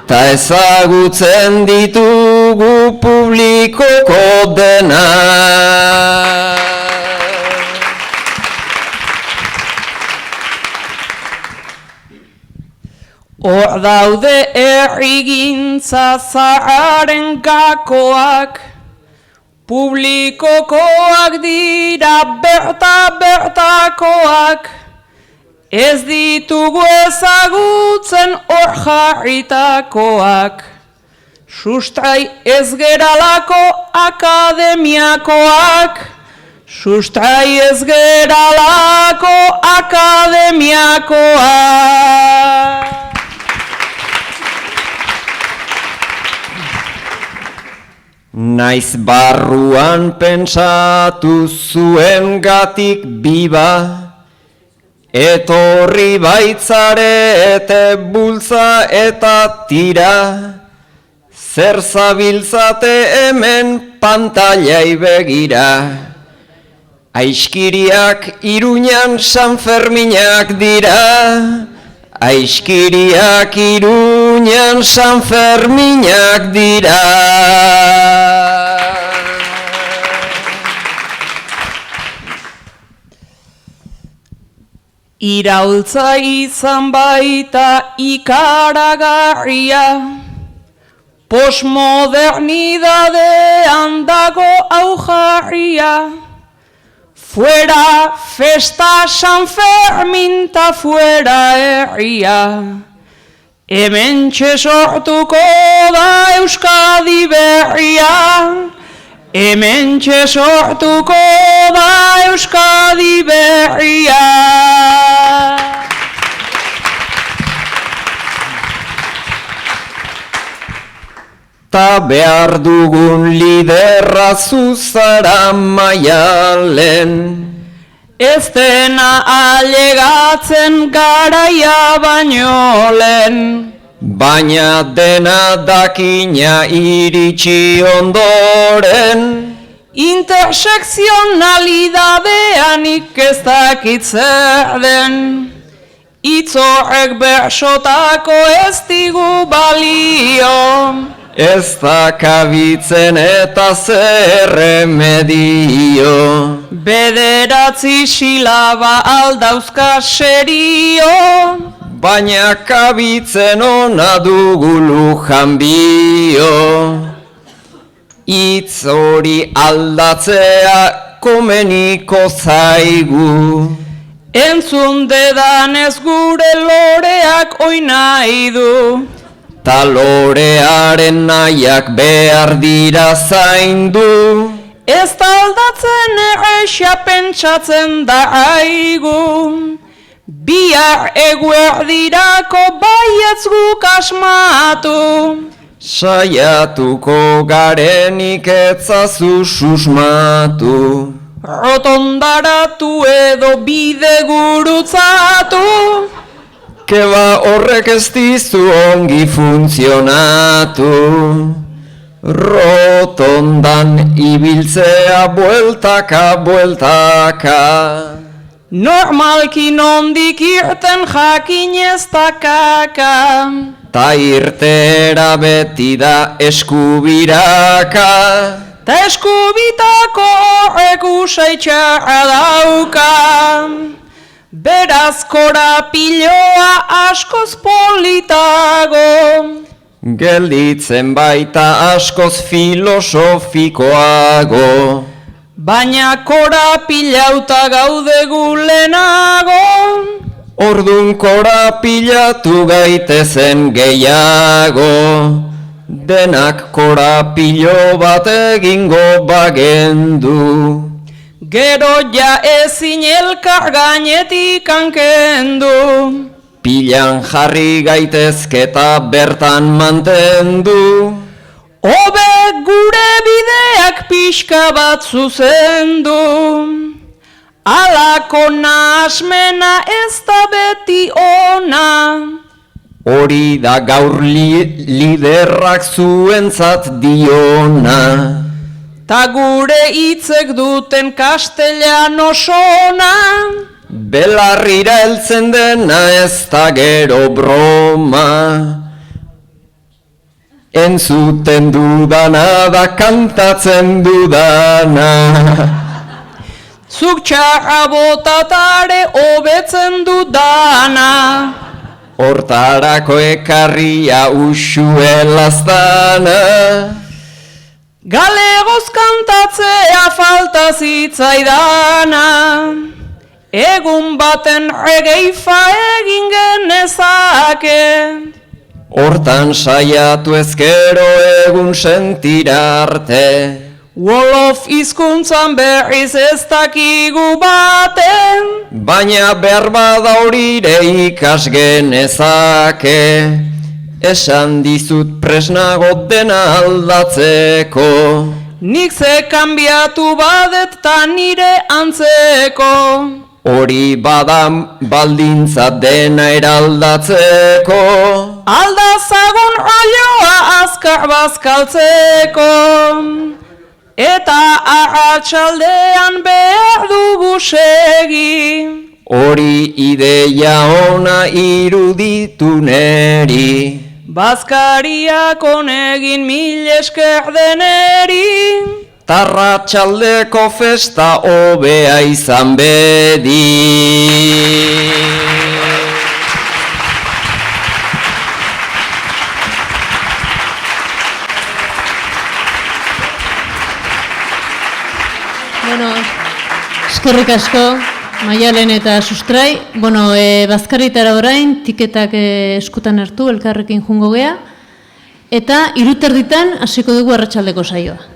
ta ezagutzen ditugu publikoko denak. Hor daude errigintza zaharren gakoak, publikokoak dira bertakoak, ez ditugu ezagutzen hor jarritakoak. Sustrai ez geralako akademiakoak, sustrai ez geralako akademiakoak. Naiz barruan pentsatu zuengatik biba, etorri baitzarete bultza eta tira, zer zabiltzate hemen pantailai begira. Aiskiriak Iruñan San Ferminak dira, aiskiriak Iruñan San Ferminak dira. Iraultza izan baita ikaragarria, posmodernidadean dago aujarria. Fuera festa San Fermin ta fuera herria, Hementxe sortuko da Euskadi berria, hementxe sortuko da Euskadi berria. Ta behar dugun liderra zuzara Maialen. Ez dena ailegatzen garaia baino lehen, Baina dena dakina iritsi ondoren. intersekzionalidadeanik ez dakit zer den. Hitz horrek bersotako ez digu balio, Ez da kabitzen eta zer remedio. bederatzi silaba aldauzka serio. Baina kabitzen ona dugu lujanbio. Hitz hori aldatzea komeniko zaigu. Entzun dedanez gure loreak oinai du. Ta lorearen nahiak behar dira zaindu. Ez da aldatzen errexia pentsatzen da aigu. Bihar eguerdirako baietz guk asmatu. Saiatuko garenik etzazu susmatu. Rotondaratu edo bide gurutzatu. Keba horrek ez dizu ongi funtzionatu. Rotondan ibiltzea bueltaka, bueltaka. Normalki nondik irten jakin ez da kaka. Ta irtera beti da eskubiraka. Ta eskubitako horrek usaitxarra dauka. Beraz korapiloa askoz politago. Gelditzen baita askoz filosofikoago. Baina korapilauta gaude gulenago. Ordun korapilatu gaitezen gehiago. Denak korapilo bat egingo bagendu. Gero ja ezin elkar gainetik hankendu. Pilan jarri gaitezketa bertan mantendu. Hobe gure bideak pixka bat zuzendu. Alako nahasmena ez da beti ona. Hori da gaur liderrak zuentzat diona. Ta gure hitzek duten castellano sona. Belarrira heltzen dena ez da gero broma. Entzuten dudana da kantatzen dudana. Zuk txarra botatare hobetzen dudana. Hortarako ekarria uxuelaztana. Galegoz kantatzea falta zitzaidana. Egun baten regeifa egin genezake. Hortan saiatu ezkero egun sentira arte. Wolof hizkuntzan berriz ez dakigu baten. Baina behar bada horire ikas genezake. Esan dizut presnago dena aldatzeko. Nik ze kanbiatu badet ta nire antzeko. Hori bada baldintza dena eraldatzeko. Aldazagun olioa azkar bazkaltzeko. Eta arratsaldean behar dugu segi. Hori ideia ona iruditu neri. Bazkariak honegin mil esker deneri. Tarratxaldeko festa hobea izan bedi. Bueno, eskerrik asko. Maialen eta Sustrai. Bueno, bazkaritara orain, tiketak eskutan hartu, elkarrekin jungo gea. Eta 3:30 hasiko dugu arratsaldeko saioa.